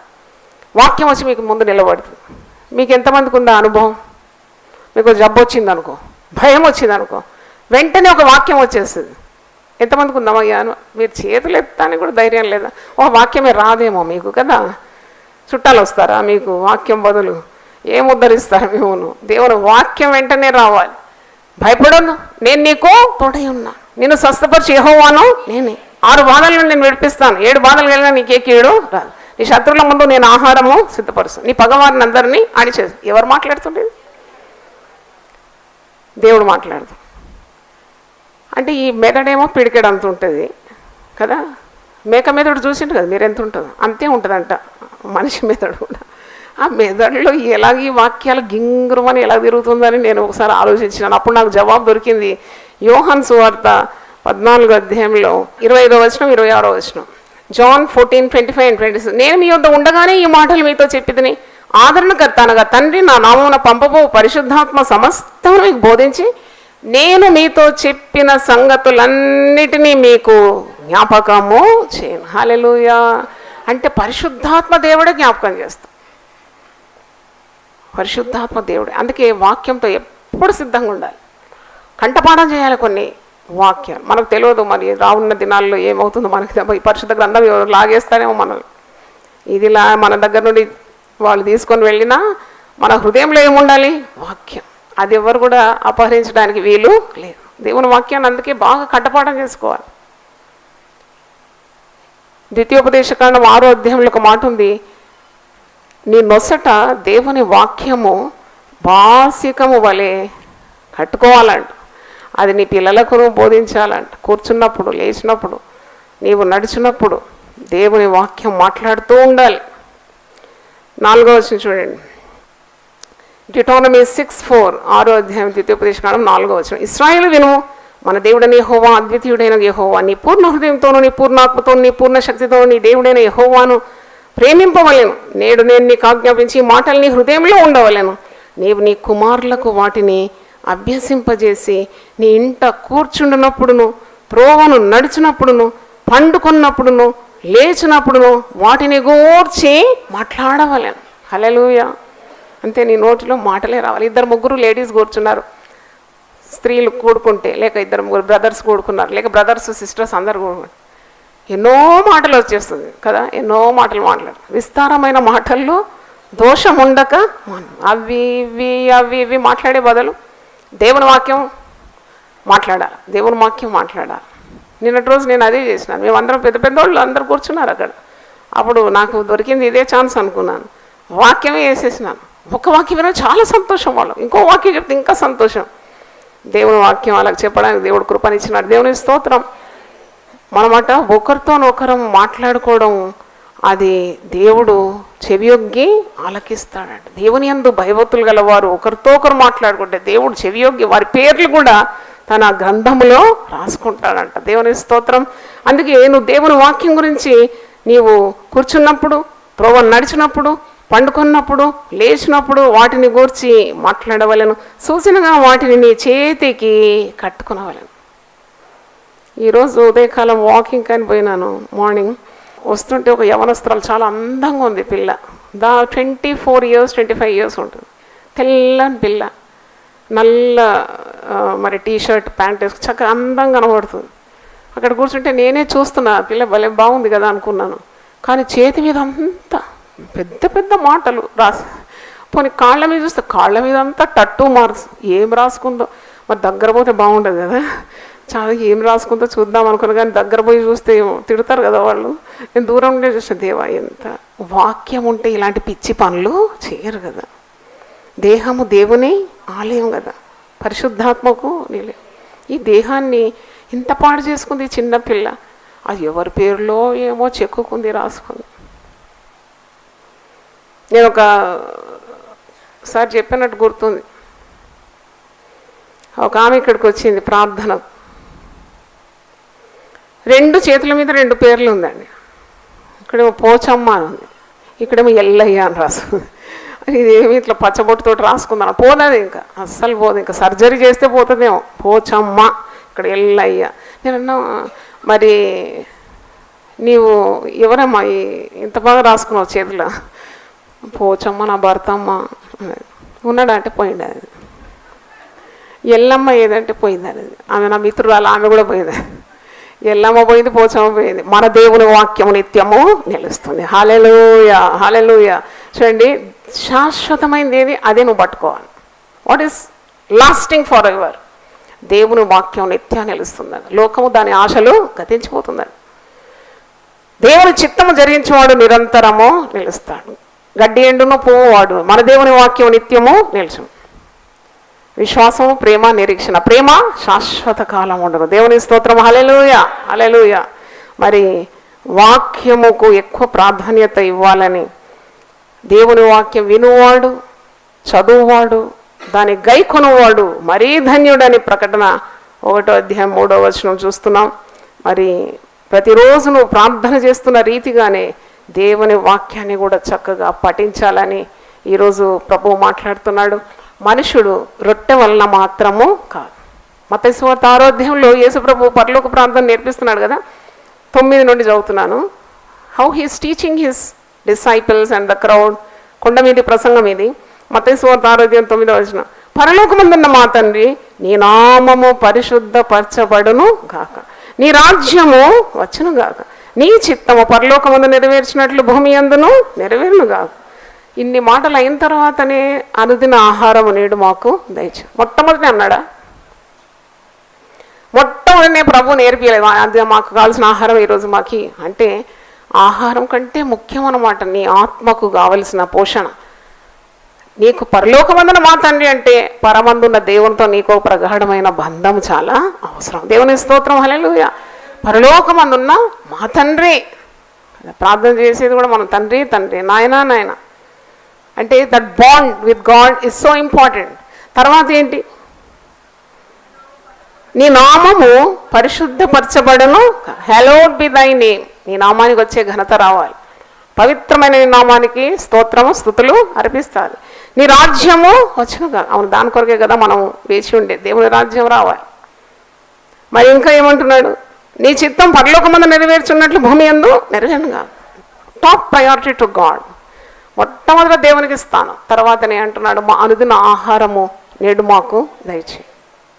వాక్యం వచ్చి మీకు ముందు నిలబడుతుంది. మీకు ఎంతమందికి ఉందా అనుభవం? మీకు జబ్బు వచ్చిందనుకో, భయం వచ్చిందనుకో, వెంటనే ఒక వాక్యం వచ్చేస్తుంది. ఎంతమందికి ఉందామయ్యా? మీరు చేతులు ఎత్తానికి కూడా ధైర్యం లేదా? ఓ వాక్యమే రాదేమో మీకు కదా. చుట్టాలు వస్తారా మీకు వాక్యం బదులు? ఏం ఉద్ధరిస్తారు మేము? దేవుని వాక్యం వెంటనే రావాలి. భయపడను, నేను నీకు తోడై ఉన్నా, నేను స్వస్థపరిచి యెహోవాను నేనే. 6 బాధలను నేను విడిపిస్తాను, 7 బాధలు కలిగినా నీకే కీడు రాదు. నీ శత్రువుల ముందు నేను ఆహారము సిద్ధపరుస్తాను, నీ పగవారిని అందరినీ అణిచేది. ఎవరు మాట్లాడుతుండేది? దేవుడు మాట్లాడుతూ. అంటే ఈ మెదడేమో పిడికెడు అంత ఉంటుంది కదా. మేక మెదడు చూసిండు కదా మీరు, ఎంత ఉంటుందో అంతే ఉంటుందంట మనిషి మెదడు కూడా. ఆ మెదడులో ఎలాగ ఈ వాక్యాలు గింగురమని ఎలా తిరుగుతుందని నేను ఒకసారి ఆలోచించినాను. అప్పుడు నాకు జవాబు దొరికింది. యోహాను సువార్త 14వ అధ్యాయంలో 25వ వచనం 26వ వచనం. John 14:25 and 26. నేను మీ వద్ద ఉండగానే ఈ మాటలు మీతో చెప్పిదని ఆదరణకర్త అనగా తండ్రి నా నామమున పంపబో పరిశుద్ధాత్మ సమస్తం మీకు బోధించి నేను మీతో చెప్పిన సంగతులన్నిటినీ మీకు జ్ఞాపకము చేయను. హల్లెలూయా. అంటే పరిశుద్ధాత్మ దేవుడే జ్ఞాపకం చేస్తాం. పరిశుద్ధాత్మ దేవుడే. అందుకే వాక్యంతో ఎప్పుడు సిద్ధంగా ఉండాలి. కంఠపాఠం చేయాలి కొన్ని వాక్యాలు. మనకు తెలియదు మరి రానున్న దినాల్లో ఏమవుతుందో మనకి. ఈ పరిశుద్ధ గ్రంథం ఎవరు లాగేస్తారేమో మనల్ని. ఇదిలా మన దగ్గర నుండి వాళ్ళు తీసుకొని వెళ్ళినా మన హృదయంలో ఏముండాలి? వాక్యం. అది ఎవరు కూడా అపహరించడానికి వీలు లేదు. దేవుని వాక్యాన్ని అందుకే బాగా కంఠపాఠం చేసుకోవాలి. ద్వితీయోపదేశకాండం 6వ అధ్యాయంలో ఒక మాట ఉంది, నీ నొసట దేవుని వాక్యము బాసికము వలె కట్టుకోవాలంట. అది నీ పిల్లలకు బోధించాలంట. కూర్చున్నప్పుడు, లేచినప్పుడు, నీవు నడిచినప్పుడు దేవుని వాక్యం మాట్లాడుతూ ఉండాలి. 4వ వచనం చూడండి, Deuteronomy 6:4, 6వ అధ్యాయం ద్వితీయోపదేశకాండం 4వ వచనం. ఇశ్రాయేలు వినుము, మన దేవుడైన యెహోవా అద్వితీయుడైన యెహోవా, నీ పూర్ణ హృదయంతోనూ, నీ పూర్ణాత్మతో, నీ పూర్ణ శక్తితో నీ దేవుడైన యెహోవాను ప్రేమింపవలెను. నేడు నేను నీకు ఆజ్ఞాపించి ఈ మాటలు నీ హృదయంలో ఉండవలెను. నీవు నీ కుమారులకు వాటిని అభ్యసింపజేసి నీ ఇంట కూర్చుండినప్పుడును, ప్రోవను నడిచినప్పుడును, పండుకున్నప్పుడును, లేచినప్పుడును వాటిని గూర్చి మాట్లాడవలెను. హల్లెలూయా. అంతే, నీ నోటిలో మాటలే రావాలి. 2-3 లేడీస్ కూర్చున్నారు, స్త్రీలు కూడుకుంటే, లేక 2-3 బ్రదర్స్ కూడుకున్నారు, లేక బ్రదర్స్ సిస్టర్స్ అందరు కూడుకున్నారు, ఎన్నో మాటలు వచ్చేస్తుంది కదా. ఎన్నో మాటలు మాట్లాడు. విస్తారమైన మాటల్లో దోషం ఉండక అవి ఇవి మాట్లాడే బదులు దేవుని వాక్యం మాట్లాడాలి. దేవుని వాక్యం మాట్లాడాలి. నిన్నటి రోజు నేను అదే చేసినాను. మేమందరం పెద్ద పెద్దోళ్ళు అందరూ కూర్చున్నారు అక్కడ. అప్పుడు నాకు దొరికింది ఇదే ఛాన్స్ అనుకున్నాను. వాక్యమే వేసేసినాను. ఒక వాక్యం విన చాలా సంతోషం వాళ్ళు. ఇంకో వాక్యం చెప్తే ఇంకా సంతోషం. దేవుని వాక్యం వాళ్ళకి చెప్పడానికి దేవుడు కృపనిచ్చినాడు. దేవుని స్తోత్రం. మనమాట ఒకరితోనొకరం మాట్లాడుకోవడం, అది దేవుడు చెవియొగ్గి ఆలకిస్తాడంట. దేవుని యందు భయభక్తులు గలవారు ఒకరితో ఒకరు మాట్లాడుకుంటే దేవుడు చెవియొగ్గి వారి పేర్లు కూడా తన గ్రంథములో రాసుకుంటాడంట. దేవుని స్తోత్రం. అందుకే నువ్వు దేవుని వాక్యం గురించి నీవు కూర్చున్నప్పుడు, త్రోవ నడిచినప్పుడు, పండుకున్నప్పుడు, లేచినప్పుడు వాటిని గూర్చి మాట్లాడవలను. సూచనగా వాటిని నీ చేతికి కట్టుకునవలను. ఈరోజు ఉదయకాలం వాకింగ్ అని పోయినాను. మార్నింగ్ వస్తుంటే ఒక యవనస్త్రాలు, చాలా అందంగా ఉంది పిల్ల. 24 years 25 years ఉంటుంది. తెల్లని పిల్ల, నల్ల మరి టీషర్ట్ ప్యాంట్ వేసుకు చక్కగా అందంగా కనబడుతుంది. అక్కడ కూర్చుంటే నేనే చూస్తున్నా, పిల్ల భలే బాగుంది కదా అనుకున్నాను. కానీ చేతి మీద అంతా పెద్ద పెద్ద మాటలు రాసి, పోనీ కాళ్ళ మీద చూస్తే కాళ్ళ మీద అంతా టట్టూ మార్క్స్. ఏం రాసుకుందో మరి, దగ్గర పోతే బాగుండదు కదా. చాలా ఏం రాసుకుందో చూద్దాం అనుకున్నా, కానీ దగ్గర పోయి చూస్తే తిడతారు కదా వాళ్ళు. నేను దూరం ఉండే చూస్తే, దేవా ఎంత వాక్యం ఉంటే ఇలాంటి పిచ్చి పనులు చేయరు కదా. దేహము దేవుని ఆలయం కదా, పరిశుద్ధాత్మకు నిలయం. ఈ దేహాన్ని ఇంత పాడు చేసుకుంది చిన్నపిల్ల. అది ఎవరి పేరులో ఏమో చెక్కుకుంది, రాసుకుంది. నేను ఒకసారి చెప్పినట్టు గుర్తుంది. ఒక ఆమె ఇక్కడికి వచ్చింది ప్రార్థన. 2 చేతుల మీద 2 పేర్లు ఉందండి. ఇక్కడేమో పోచమ్మ అని ఉంది, ఇక్కడేమో ఎల్లయ్య అని రాసుకుంది. ఇదేమి ఇట్లా పచ్చబొట్టుతో రాసుకుందాను. పోతుంది, ఇంకా అస్సలు పోదు. ఇంకా సర్జరీ చేస్తే పోతుందేమో. పోచమ్మ, ఇక్కడ ఎల్లయ్య. నేనన్నా, మరి నీవు ఎవరమ్మా ఇంత బాగా రాసుకున్నావు చేతిలో? పోచమ్మ నా భర్త అమ్మ. ఉన్నాడా అంటే పోయింది. అది ఎల్లమ్మ ఏదంటే పోయింది. అనేది ఆమె నా మిత్రురాలు, ఆమె కూడా పోయింది. ఎల్లమ్మ పోయింది, పోచమ్మ పోయింది. మన దేవుని వాక్యము నిత్యము నిలుస్తుంది. హల్లెలూయా, హల్లెలూయా. చూడండి, శాశ్వతమైనది ఏది అదే నువ్వు పట్టుకోవాలి. What is lasting for ever? దేవుని వాక్యం నిత్యం నిలుస్తుందని. లోకము దాని ఆశలు గతించిపోతుందని. దేవుని చిత్తము జరిగించేవాడు నిరంతరము నిలుస్తాడు. గడ్డి ఎండును పోవాడు. మన దేవుని వాక్యం నిత్యము నిలుచు. విశ్వాసము, ప్రేమ, నిరీక్షణ. ప్రేమ శాశ్వత కాలం ఉండదు. దేవుని స్తోత్రం. హల్లెలూయా, హల్లెలూయా. మరి వాక్యముకు ఎక్కువ ప్రాధాన్యత ఇవ్వాలని దేవుని వాక్యం వినువాడు, చదువువాడు, దాని గైకొనువాడు మరీ ధన్యుడని ప్రకటన 1వ అధ్యాయం 3వ వచనం చూస్తున్నాం. మరి ప్రతిరోజు నువ్వు ప్రార్థన చేస్తున్న రీతిగానే దేవుని వాక్యాన్ని కూడా చక్కగా పఠించాలని ఈరోజు ప్రభువు మాట్లాడుతున్నాడు. మనుషుడు రొట్టె వలన మాత్రము కాదు. మత్తయి సువార్త 6వ అధ్యాయంలో యేసు ప్రభువు పరలోక ప్రార్థన నేర్పిస్తున్నాడు కదా. 9 నుండి చదువుతున్నాను. How he's teaching his disciples and the crowd. కొండ మీది ప్రసంగం ఇది. మత్తయి సువార్త 6:9. పరలోకమందున్న మా తండ్రి, నీ నామము పరిశుద్ధపరచబడును గాక, నీ రాజ్యము వచ్చును గాక, నీ చిత్తము పరలోకమందు నెరవేర్చినట్లు భూమి అందును నెరవేరును గాక. ఇన్ని మాటలు అయిన తర్వాతనే అనుదిన ఆహారము నేడు మాకు దయచే. మొట్టమొదటి అన్నాడా? మొట్టమొదటినే ప్రభు నేర్పియలేదు, అది మాకు కావాల్సిన ఆహారం ఈరోజు మాకి అంటే. ఆహారం కంటే ముఖ్యం అన్నమాట నీ ఆత్మకు కావలసిన పోషణ. నీకు పరలోకమందున మా తండ్రి అంటే పరమందున్న దేవునితో నీకు ప్రగాఢమైన బంధం చాలా అవసరం. దేవుని స్తోత్రం, హల్లెలూయా. పరలోకమందున్న మా తండ్రి, ప్రార్థన చేసేది కూడా మనం తండ్రి తండ్రి, నాయన నాయన అంటే that bond with God is so important. తర్వాత ఏంటి? నీ నామము పరిశుద్ధపరచబడును, హెలోడ్ బి దై నేమ్. నీ నామానికి వచ్చే ఘనత రావాలి. పవిత్రమైన నీ నామానికి స్తోత్రము స్తుతులు అర్పిస్తారు. నీ రాజ్యము వచ్చునుగా. అవును, దాని కొరకే కదా మనం వేచి ఉండే. దేవుని రాజ్యం రావాలి. మరి ఇంకా ఏమంటున్నాడు? నీ చిత్తం పరలోకమందు నెరవేర్చున్నట్లు భూమి యందు నెరవేరునుగా. Top priority to God. మొట్టమొదట దేవునికి స్థానం. తర్వాతనే అంటున్నాడు, మా అనుదిన ఆహారము నేడు మాకు దయచేయి.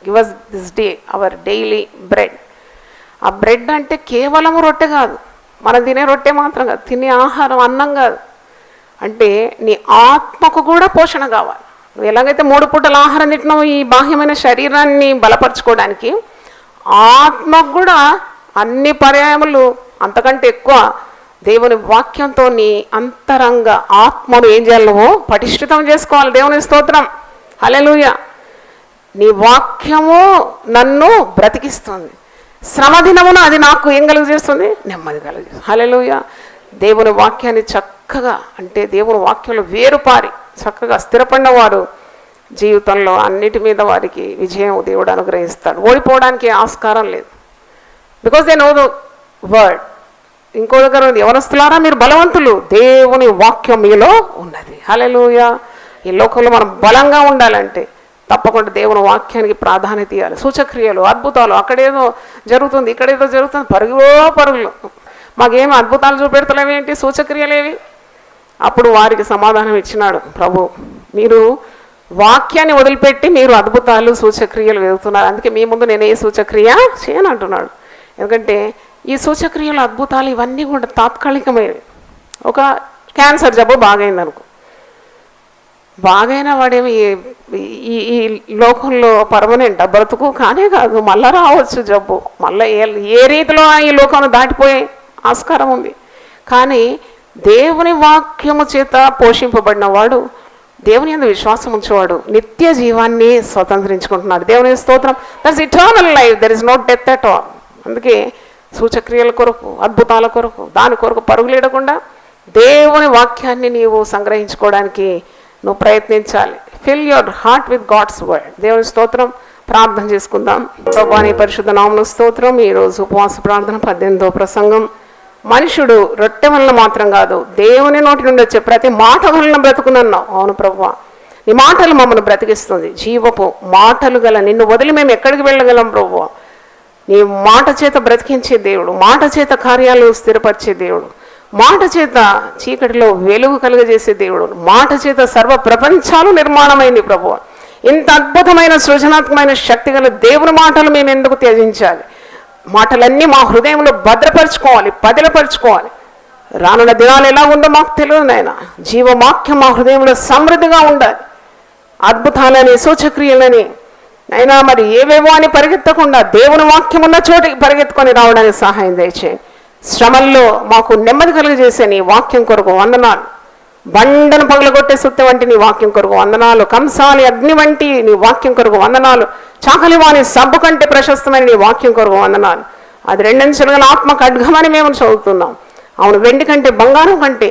Give us this day our daily bread. ఆ బ్రెడ్ అంటే కేవలం రొట్టె కాదు, మనం తినే రొట్టె మాత్రం కాదు, తినే ఆహారం అన్నం కాదు. అంటే నీ ఆత్మకు కూడా పోషణ కావాలి. నువ్వు ఎలాగైతే 3 పూటల ఆహారం తింటున్నావు ఈ బాహ్యమైన శరీరాన్ని బలపరచుకోవడానికి, ఆత్మకు కూడా అన్ని పర్యాయములు అంతకంటే ఎక్కువ దేవుని వాక్యంతో నీ అంతరంగ ఆత్మను ఏం చేయాలి? నువ్వు పటిష్ఠితం చేసుకోవాలి. దేవుని స్తోత్రం, హల్లెలూయా. నీ వాక్యము నన్ను బ్రతికిస్తుంది. శ్రమ దినమున అది నాకు ఏం కలుగజేస్తుంది? నెమ్మది కలుగజేస్తుంది. హల్లెలూయా. దేవుని వాక్యాన్ని చక్కగా అంటే దేవుని వాక్యంలో వేరుపారి చక్కగా స్థిరపడిన వారు జీవితంలో అన్నిటి మీద వారికి విజయం దేవుడు అనుగ్రహిస్తాడు. ఓడిపోవడానికి ఆస్కారం లేదు. Because they know the word. ఇంకో దగ్గర యవనస్తులారా మీరు బలవంతులు, దేవుని వాక్యం మీలో ఉన్నది. హల్లెలూయా. ఈ లోకంలో మనం బలంగా ఉండాలంటే తప్పకుండా దేవుని వాక్యానికి ప్రాధాన్యత ఇవ్వాలి. సూచక్రియలు, అద్భుతాలు, అక్కడేదో జరుగుతుంది ఇక్కడేదో జరుగుతుంది, పరుగులు. మాకేమో అద్భుతాలు చూపెడతలేవేంటి, సూచక్రియలేవి? అప్పుడు వారికి సమాధానం ఇచ్చినాడు ప్రభు, మీరు వాక్యాన్ని వదిలిపెట్టి మీరు అద్భుతాలు సూచక్రియలు వెళ్తున్నారు, అందుకే మీ ముందు నేను ఏ సూచక్రియ చేయను అంటున్నాడు. ఎందుకంటే ఈ సూచక్రియలు అద్భుతాలు ఇవన్నీ కూడా తాత్కాలికమైనవి. ఒక క్యాన్సర్ జబ్బు బాగైందనుకో, బాగైన వాడేమి ఈ లోకంలో పర్మనెంట్ బ్రతుకు కానే కాదు, మళ్ళా రావచ్చు జబ్బు, మళ్ళీ ఏ రీతిలో ఈ లోకాన్ని దాటిపోయే ఆస్కారం ఉంది. కానీ దేవుని వాక్యము చేత పోషింపబడిన వాడు, దేవుని యందు విశ్వాసం ఉంచేవాడు నిత్య జీవాన్ని స్వతంత్రించుకుంటున్నాడు. దేవుని స్తోత్రం. That's eternal life, there is no death at all. అందుకే సూచక్రియల కొరకు, అద్భుతాల కొరకు, దాని కొరకు పరుగులేడకుండా దేవుని వాక్యాన్ని నీవు సంగ్రహించుకోవడానికి నువ్వు ప్రయత్నించాలి. Fill your heart with God's word. దేవుని స్తోత్రం. ప్రార్థన చేసుకుందాం. ప్రభువా నీ పరిశుద్ధ నామమునకు స్తోత్రం. ఈరోజు ఉపవాస ప్రార్థన 18వ ప్రసంగం. మనుషుడు రొట్టె వలన మాత్రం కాదు, దేవుని నోటి నుండి వచ్చే ప్రతి మాట వలన బ్రతుకునన్నావు. అవును ప్రభువా, నీ మాటలు మమ్మల్ని బ్రతికిస్తుంది. జీవపు మాటలు గల నిన్ను వదిలి మేము ఎక్కడికి వెళ్ళగలం ప్రభువా? నీ మాట చేత బ్రతికించే దేవుడు, మాట చేత కార్యాలు స్థిరపరిచే దేవుడు, మాట చేత చీకటిలో వెలుగు కలుగజేసే దేవుడు, మాట చేత సర్వ ప్రపంచాలు నిర్మాణమైంది ప్రభువా. ఇంత అద్భుతమైన సృజనాత్మకమైన శక్తి గల దేవుని మాటలు మేము ఎందుకు త్యజించాలి? మాటలన్నీ మా హృదయంలో భద్రపరచుకోవాలి, పదిలపరచుకోవాలి. రానున్న దినాలు ఎలా ఉందో మాకు తెలియదు నాయన. జీవవాక్యం మా హృదయంలో సమృద్ధిగా ఉండాలి. అద్భుతాలని, సూచక్రియలని అయినా మరి ఏవేవో అని పరిగెత్తకుండా దేవుని వాక్యం ఉన్న చోటికి పరిగెత్తుకొని రావడానికి సహాయం దయచేయండి. శ్రమల్లో మాకు నెమ్మది కలుగజేసే నీ వాక్యం కొరకు వందనాలు. బండను పగలగొట్టే సుత్తి వంటి నీ వాక్యం కొరకు వందనాలు. కంసాలి అగ్ని వంటి నీ వాక్యం కొరకు వందనాలు. చాకలివాని సబ్బు కంటే ప్రశస్తమైన నీ వాక్యం కొరకు వందనాలు. అది 2 అంచెలుగా ఆత్మ ఖడ్గమని మేము చదువుతున్నాం. అవును, వెండి కంటే, బంగారం కంటే,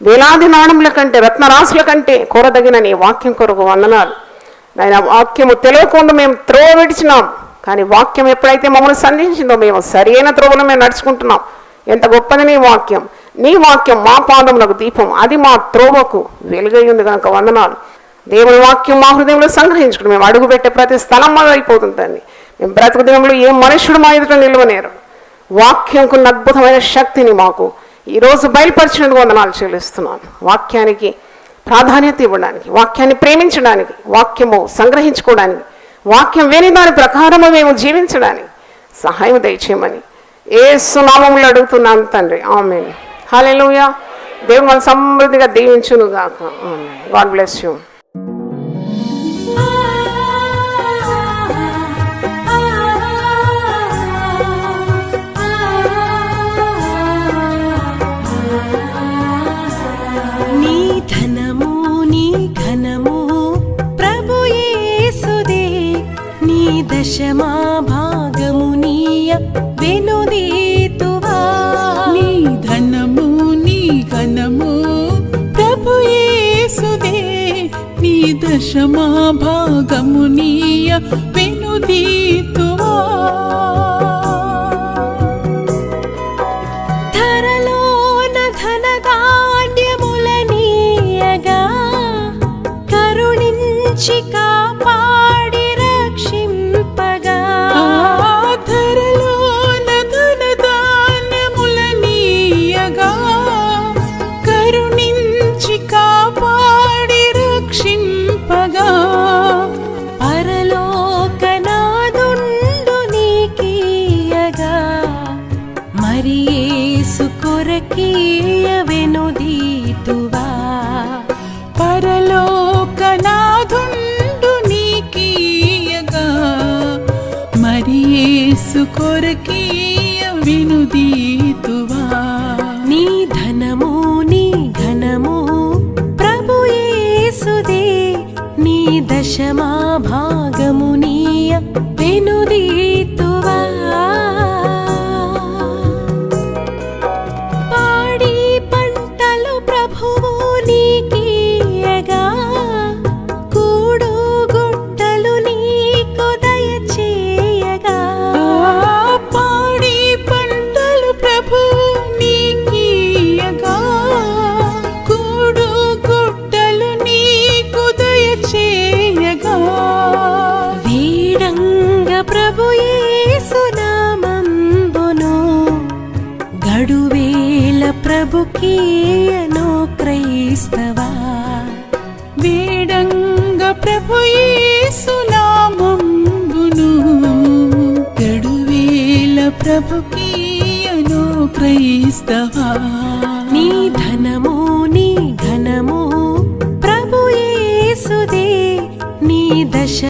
వేలాది నాణముల కంటే, రత్నరాశుల కంటే కోరదగిన నీ వాక్యం కొరకు వందనాలు. ఆయన వాక్యము తెలియకుండా మేము త్రోవ విడిచినాం, కానీ వాక్యం ఎప్పుడైతే మమ్మల్ని సంధించిందో మేము సరైన త్రోవలో మేము నడుచుకుంటున్నాం. ఎంత గొప్పది నీ వాక్యం. నీ వాక్యం మా పాదములకు దీపం, అది మా త్రోవకు వెలుగై ఉంది కనుక వందనాలు. దేవుని వాక్యం మా హృదయంలో సంగ్రహించుకుని మేము అడుగుపెట్టే ప్రతి స్థలం అయిపోతుందండి. మేము బ్రతుకు దినంలో ఏ మనుష్యుడు మా ఎదుట నిలవనేరు. వాక్యంకున్న అద్భుతమైన శక్తిని మాకు ఈరోజు బయలుపరిచినందుకు వందనాలు చెల్లిస్తున్నాను. వాక్యానికి ప్రాధాన్యత ఇవ్వడానికి, వాక్యాన్ని ప్రేమించడానికి, వాక్యము సంగ్రహించుకోవడానికి, వాక్యం విని దాని ప్రకారము మేము జీవించడానికి సహాయం దయచేయమని యేసు నామములో అడుగుతున్నాను తండ్రి. ఆమేన్. హల్లెలూయా. దేవుడు మన సమృద్ధిగా దీవించును గాక. ఆమేన్. God bless you. దశమా భాగమునీయ వెనుదీతువా. నీ ధనము నీ ఘనము ప్రభు యేసుదే, నీ దశమా భాగమునీయ వెనుదీతువా. ధరలోన ధనధాన్యములనీయగా కరుణించి కాపాడి మరి యేసు కొరకీయ వెనుదీతువా. పరలోకనాథుండు నీకీయగా మరి యేసు కొరకీయ వెనుదీతువా. నీ ధనము నీ ఘనము ప్రభు యేసుదే, నీ దశమా భాగమునీయ వెనుదీతువా. గడువేల ప్రభుకీయను క్రైస్తవా. వేడంగ ప్రభు యేసు నామంబును గడువేల ప్రభుకీయను క్రైస్తవా. నీ ధనము నీ ఘనము